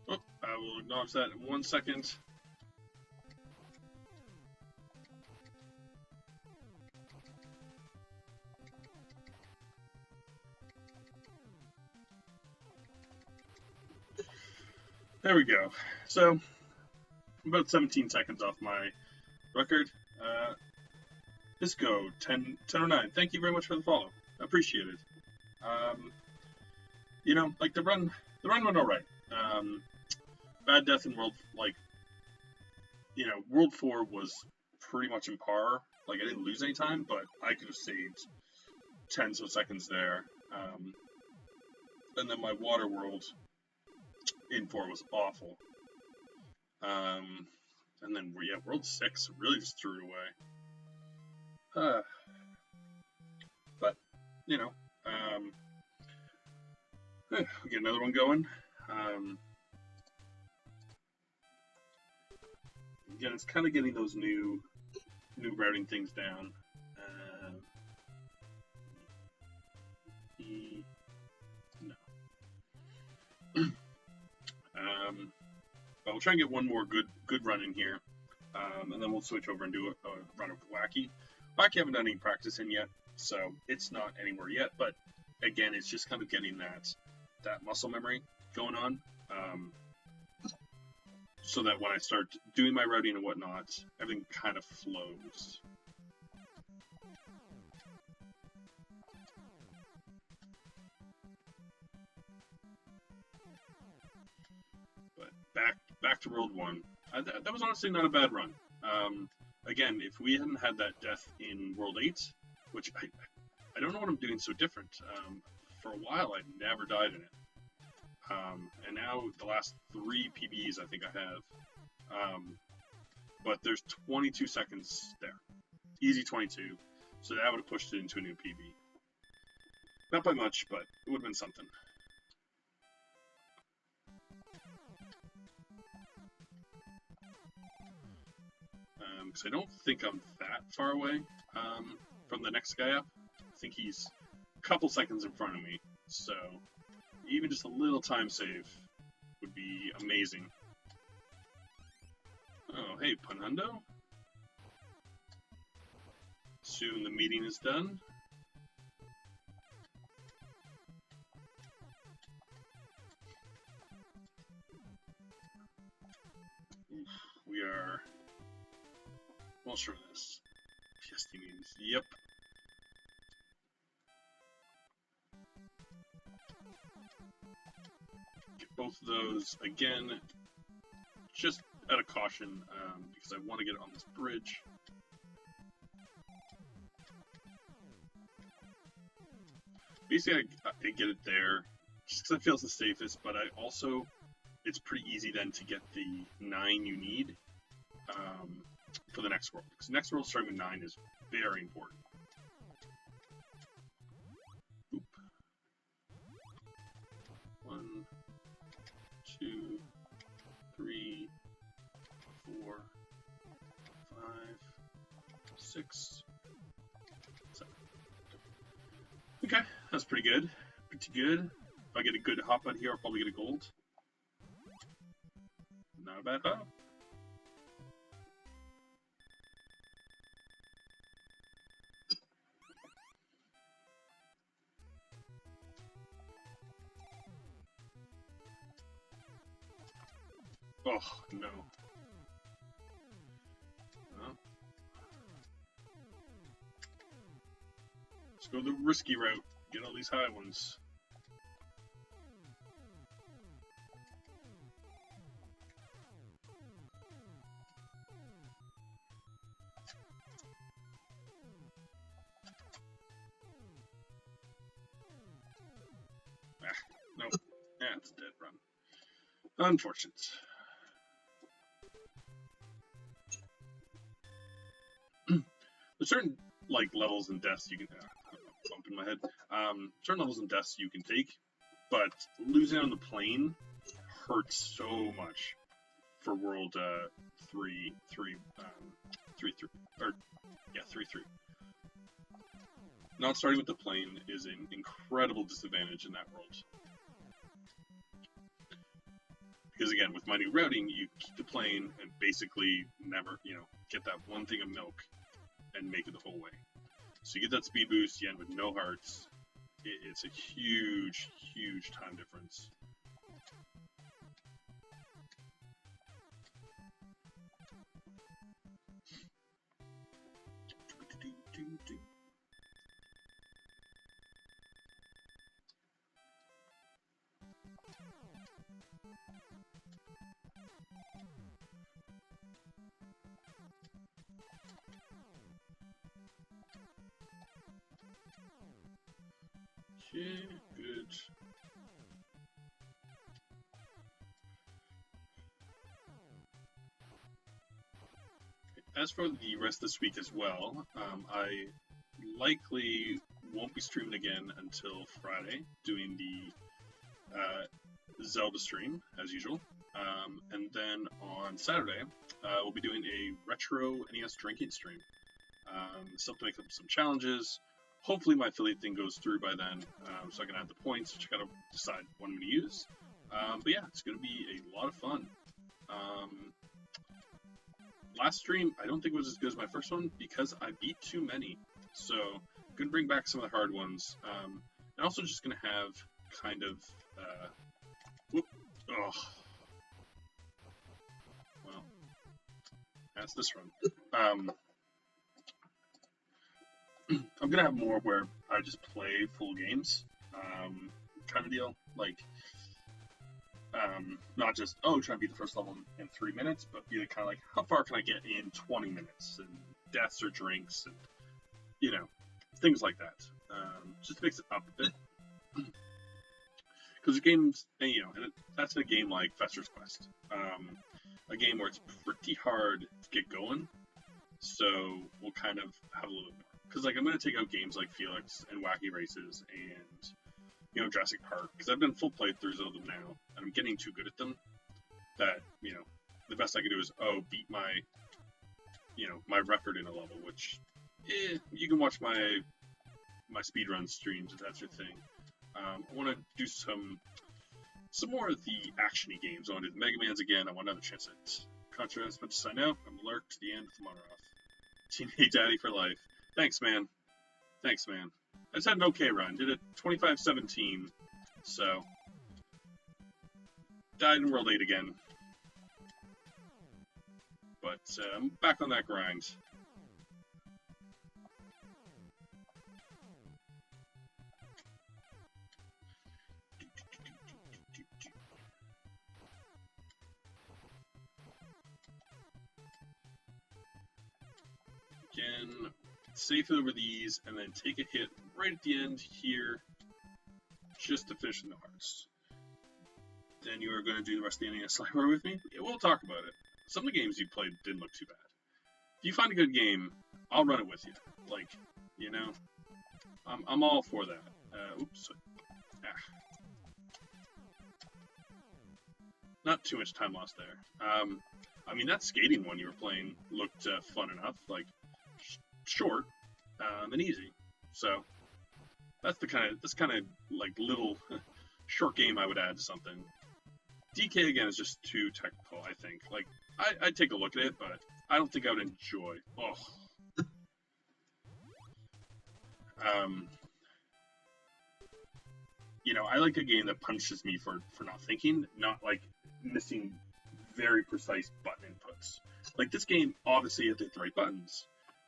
Oh, I will acknowledge that in 1 second. There we go. So, about 17 seconds off my record. Disco 1009. Thank you very much for the follow. Appreciate it. You know, like the run went alright. Bad Death in World, like, you know, World 4 was pretty much in par. Like, I didn't lose any time, but I could have saved 10 seconds there. And then my Water World in 4 was awful. And then, yeah, World 6 really just threw it away. But, you know, we get another one going. Again, it's kind of getting those new routing things down. No. But we'll try and get one more good run in here, and then we'll switch over and do a run of Wacky. Wacky I haven't done any practice in yet, so it's not anywhere yet. But again, it's just kind of getting that muscle memory going on, so that when I start doing my routing and whatnot, everything kind of flows. But back to World 1. That was honestly not a bad run. Again, if we hadn't had that death in World 8, which I don't know what I'm doing so different. For a while, I never died in it. And now the last 3 PBs I think I have. But there's 22 seconds there. Easy 22. So that would have pushed it into a new PB. Not by much, but it would have been something. Because I don't think I'm that far away from the next guy up. I think he's a couple seconds in front of me. So even just a little time save would be amazing. Oh, hey, Panundo. Soon the meeting is done. Oof, we are almost sure of this. Fiesta means, yep. Get both of those again, just out of caution, because I want to get it on this bridge. Basically, I get it there just because it feels the safest, but it's pretty easy then to get the 9 you need for the next world. Because next world starting with 9 is very important. Oop. 1, 2, 3, 4, 5, 6, 7. Okay, that's pretty good. Pretty good. If I get a good hop out here, I'll probably get a gold. Not a bad hop. Oh, no. Well, let's go the risky route. Get all these high ones. Nope. That's a dead run. Unfortunate. There's certain like levels and deaths you can bump in my head. Certain levels and deaths you can take, but losing on the plane hurts so much for World 3, or yeah, 3. Not starting with the plane is an incredible disadvantage in that world. Because again, with my new routing, you keep the plane and basically never, get that one thing of milk and make it the whole way. So you get that speed boost, you end with no hearts. It's a huge, huge time difference. Okay, good. As for the rest of this week as well, I likely won't be streaming again until Friday, doing the Zelda stream, as usual. And then on Saturday, we'll be doing a retro NES drinking stream. Still to make up some challenges. Hopefully my affiliate thing goes through by then, so I can add the points, which I gotta decide what I'm gonna use. But yeah, it's gonna be a lot of fun. Last stream, I don't think it was as good as my first one because I beat too many. So, gonna bring back some of the hard ones. And also just gonna have kind of, well, that's this run. I'm gonna have more where I just play full games, kind of deal. Like, not just, try to beat the first level in 3 minutes, but be kind of like, how far can I get in 20 minutes? And deaths or drinks, and, things like that. Just mix it up a bit. Because the game's, and that's a game like Fester's Quest. A game where it's pretty hard to get going, so we'll kind of have a little bit more. Because, I'm going to take out games like Felix and Wacky Races and, Jurassic Park, because I've done full playthroughs of them now, and I'm getting too good at them that, the best I can do is, beat my, my record in a level, which, you can watch my speedrun streams if that's your thing. I want to do some more of the action-y games. I want to do the Mega Mans again. I want another chance at Contra. As much as I know, I'm alert to the end of the Monoroth. Teenage Daddy for life. Thanks, man. I just had an okay run. Did it 25-17, so died in World 8 again. But I'm back on that grind. Again, safe over these, and then take a hit right at the end here, just to finish in the hearts. Then you are going to do the rest of the NES library with me? Yeah, we'll talk about it. Some of the games you played didn't look too bad. If you find a good game, I'll run it with you. I'm all for that. Oops. Not too much time lost there. That skating one you were playing looked fun enough. Short and easy. So that's kind of little short game I would add to something. DK again is just too technical, I think. I'd take a look at it, but I don't think I would enjoy. I like a game that punishes me for not thinking, not missing very precise button inputs. This game, obviously you have to hit the right buttons,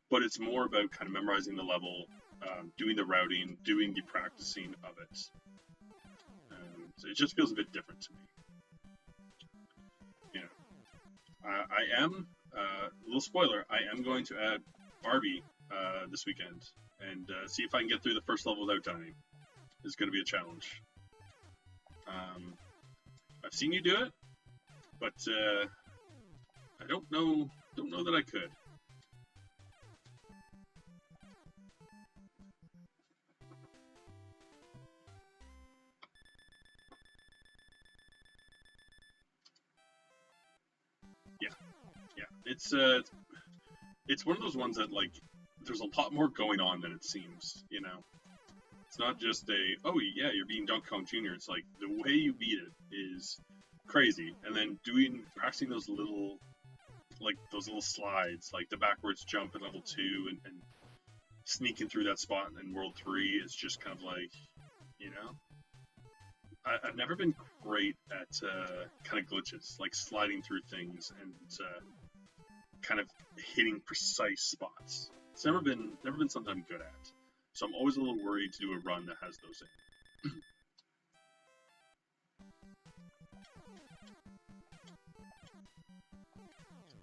but it's more about kind of memorizing the level, doing the routing, doing the practicing of it. So it just feels a bit different to me. I am, little spoiler, I am going to add Barbie this weekend, and see if I can get through the first level without dying. It's going to be a challenge. I've seen you do it, but I don't know that I could. it's one of those ones that like there's a lot more going on than it seems. You know, it's not just oh yeah, you're beating Donkey Kong Jr. It's like the way you beat it is crazy, and then practicing those little slides, like the backwards jump in level 2, and sneaking through that spot in World 3 is just kind of like, you know, I've never been great at kind of glitches, like sliding through things and kind of hitting precise spots. It's never been something I'm good at. So I'm always a little worried to do a run that has those in.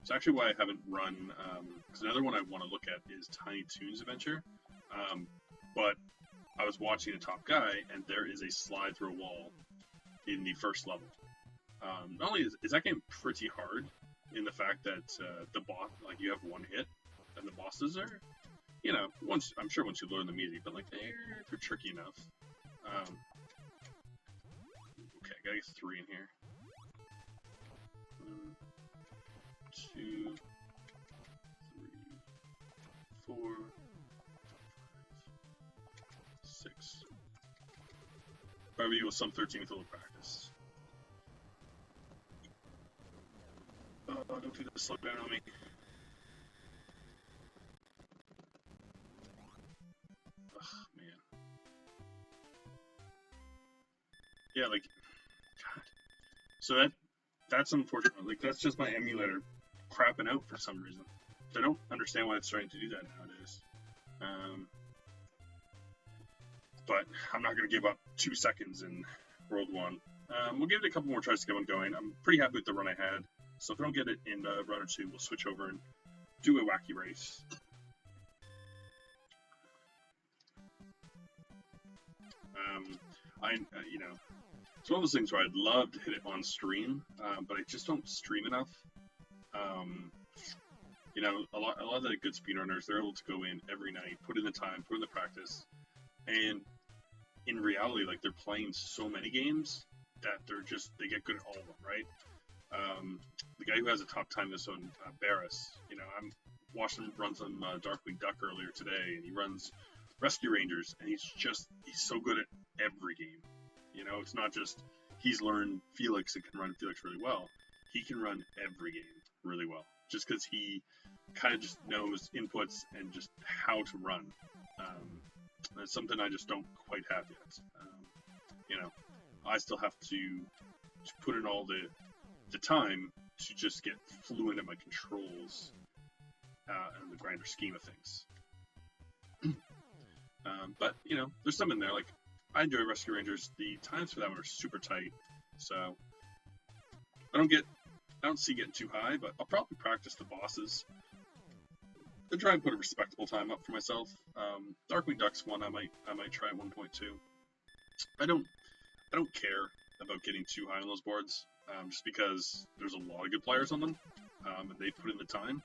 It's actually why I haven't run, because another one I want to look at is Tiny Toons Adventure. But I was watching a top guy, and there is a slide through a wall in the first level. Not only is that game pretty hard in the fact that the boss, like you have one hit, and the bosses are, you know, I'm sure once you learn them easy, but like they're tricky enough. Okay, I gotta get 3 in here. 1, 2, 3, 4, 5, 6. Probably with some 13 with a little practice. Don't do this, slow down on me. Ugh, man. Yeah, like, God. So that's unfortunate. Like, that's just my emulator crapping out for some reason. I don't understand why it's starting to do that nowadays. But I'm not going to give up 2 seconds in World 1. We'll give it a couple more tries to get one going. I'm pretty happy with the run I had. So if I don't get it in run or 2, we'll switch over and do a wacky race. You know, it's one of those things where I'd love to hit it on stream, but I just don't stream enough. You know, a lot of the good speedrunners, they're able to go in every night, put in the time, put in the practice, and in reality, like, they're playing so many games that they get good at all of them, right? The guy who has a top time this one, Barris, you know, I'm watching him run some Darkwing Duck earlier today, and he runs Rescue Rangers, and he's so good at every game. You know, it's not just he's learned Felix and can run Felix really well. He can run every game really well, just because he kind of just knows inputs and just how to run. That's something I just don't quite have yet. You know, I still have to put in all the time to just get fluent in my controls and the grander scheme of things. But, you know, there's some in there. Like, I enjoy Rescue Rangers. The times for that one are super tight. So, I don't see getting too high, but I'll probably practice the bosses. I'll try and put a respectable time up for myself. Darkwing Duck's one I might try at 1.2. I don't care about getting too high on those boards, just because there's a lot of good players on them, and they put in the time.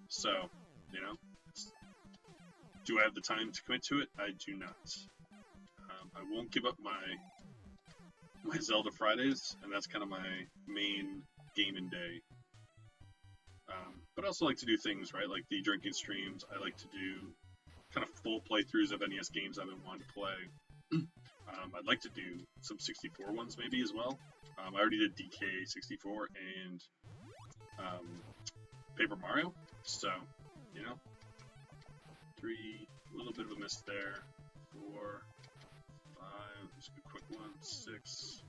So, you know, do I have the time to commit to it? I do not. I won't give up my Zelda Fridays, and that's kind of my main gaming day. But I also like to do things, right, like the drinking streams. I like to do kind of full playthroughs of NES games I've been wanting to play. I'd like to do some 64 ones maybe as well. I already did DK 64 and Paper Mario, so, you know, 3, a little bit of a miss there, 4, 5, just a quick one, 6,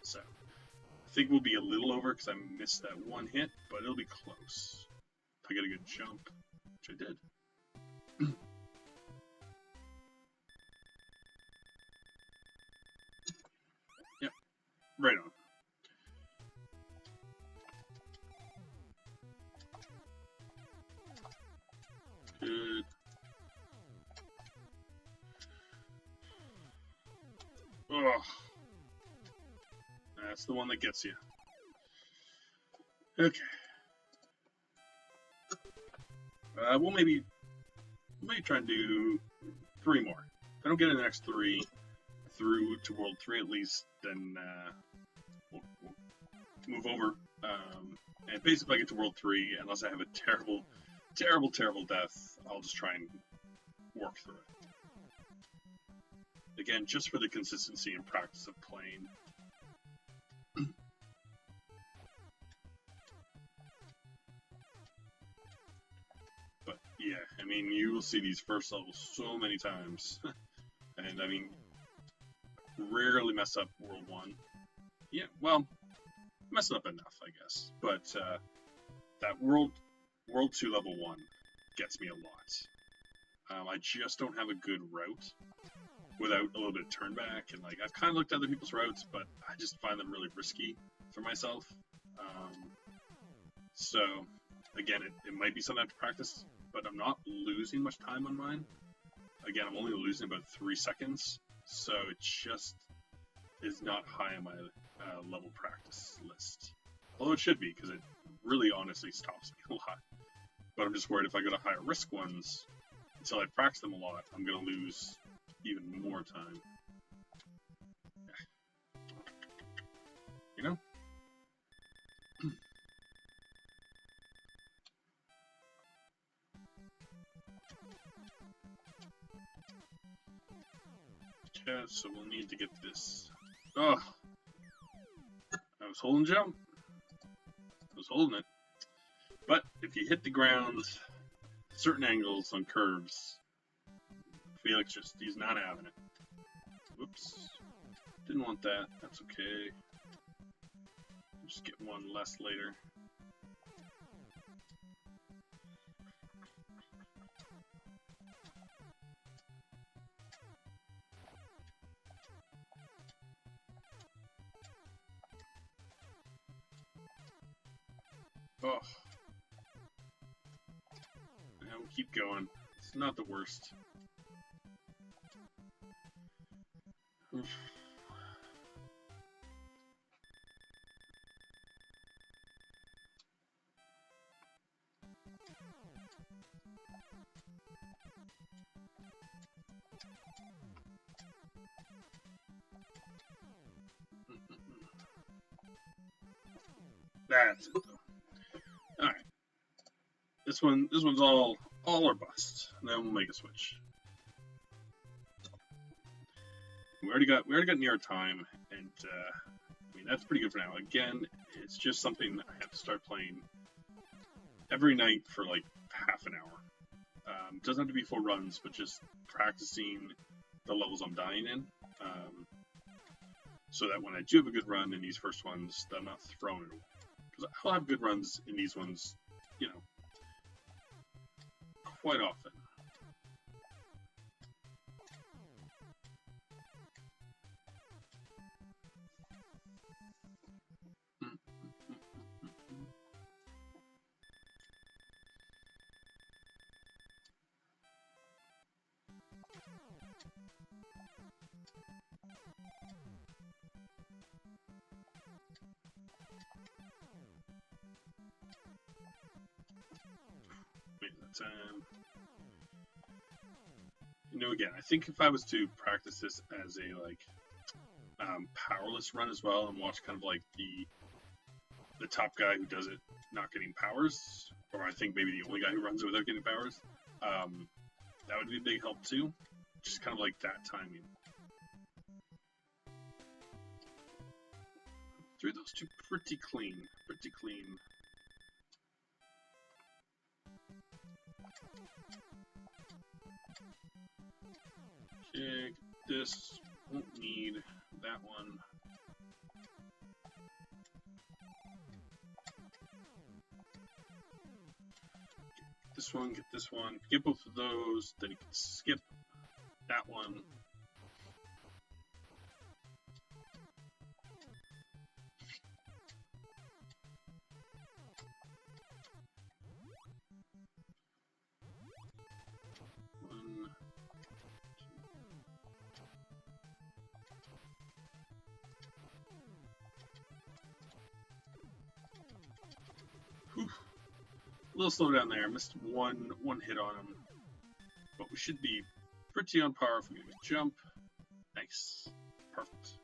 7. I think we'll be a little over because I missed that one hit, but it'll be close. If I get a good jump, which I did. Yep, right on. Good. Oh, that's the one that gets you. Okay. We'll maybe try and do 3 more. If I don't get in the next 3 through to World 3 at least, then we'll move over And basically, if I get to World 3, unless I have a terrible, terrible, terrible death, I'll just try and work through it. Again, just for the consistency and practice of playing. But yeah, I mean, you will see these first levels so many times. And I mean, rarely mess up World 1. Yeah, well, mess it up enough, I guess. But that World 2 level 1 gets me a lot. I just don't have a good route without a little bit of turn back, and like I've kind of looked at other people's routes, but I just find them really risky for myself. So again, it might be something I have to practice, but I'm not losing much time on mine. Again, I'm only losing about 3 seconds, so it just is not high on my level practice list. Although it should be, because it really honestly stops me a lot. But I'm just worried if I go to higher risk ones, until I practice them a lot, I'm going to lose even more time. You know? Okay, so we'll need to get this. Oh! I was holding jump. I was holding it. But if you hit the ground, certain angles on curves, Felix he's not having it. Whoops. Didn't want that. That's okay. Just get one less later. Oh. Yeah, we'll keep going. It's not the worst. Oof. That's it though. Alright. This one's all or bust. And then we'll make a switch. We already got near our time, and I mean that's pretty good for now. Again, it's just something I have to start playing every night for like half an hour. Doesn't have to be full runs, but just practicing the levels I'm dying in, so that when I do have a good run in these first ones, that I'm not throwing it away. Because I'll have good runs in these ones, you know, quite often. Time. You know, again, I think if I was to practice this as a like powerless run as well, and watch kind of like the top guy who does it not getting powers, or I think maybe the only guy who runs it without getting powers, that would be a big help too. Just kind of like that timing. Threw those two pretty clean, pretty clean. Okay, this won't need that one. Get this one, get this one. Get both of those, then you can skip that one. A little slow down there. Missed one hit on him, but we should be pretty on par if we get a jump. Nice, perfect.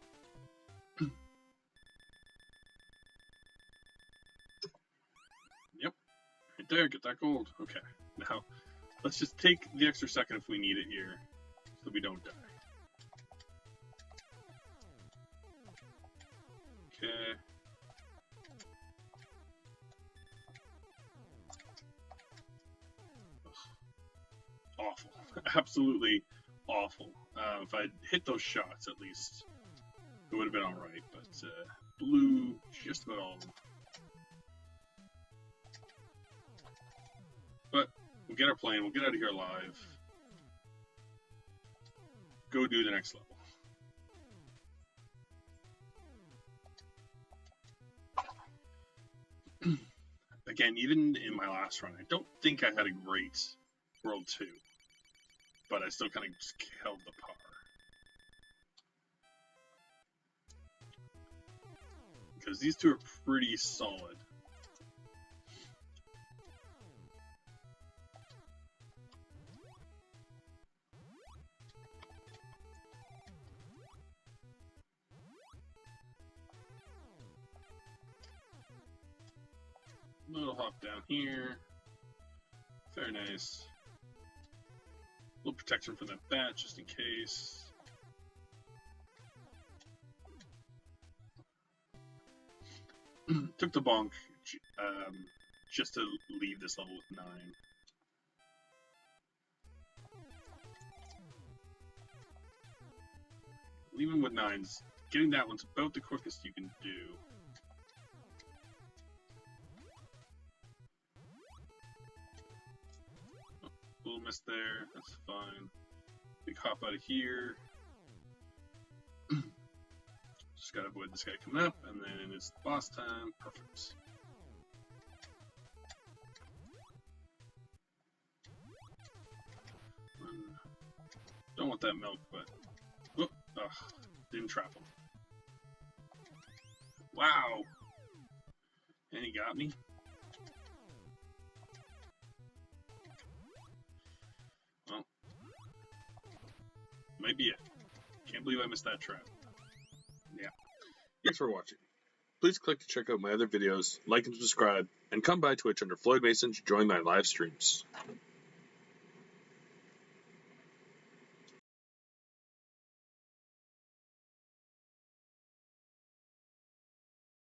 Right there, get that gold. Okay, now let's just take the extra second if we need it here, so we don't die. Okay. Awful. Absolutely awful. If I'd hit those shots, at least, it would have been alright, but blew just about all of them. But we'll get our plane, we'll get out of here alive. Go do the next level. Again, even in my last run, I don't think I had a great World 2. But I still kind of just held the par. Because these two are pretty solid. Little hop down here. Very nice. A little protection from that bat, just in case. Took the bonk just to leave this level with 9. Even with 9s, getting that one's about the quickest you can do. Oh, little miss there, that's fine. Big hop out of here. Just gotta avoid this guy coming up, and then it's boss time. Perfect. Don't want that milk, but didn't trap him. Wow! And he got me. Well, might be it. Can't believe I missed that trap. Yeah. Thanks for watching. Please click to check out my other videos, like and subscribe, and come by Twitch under Floyd Mason to join my live streams.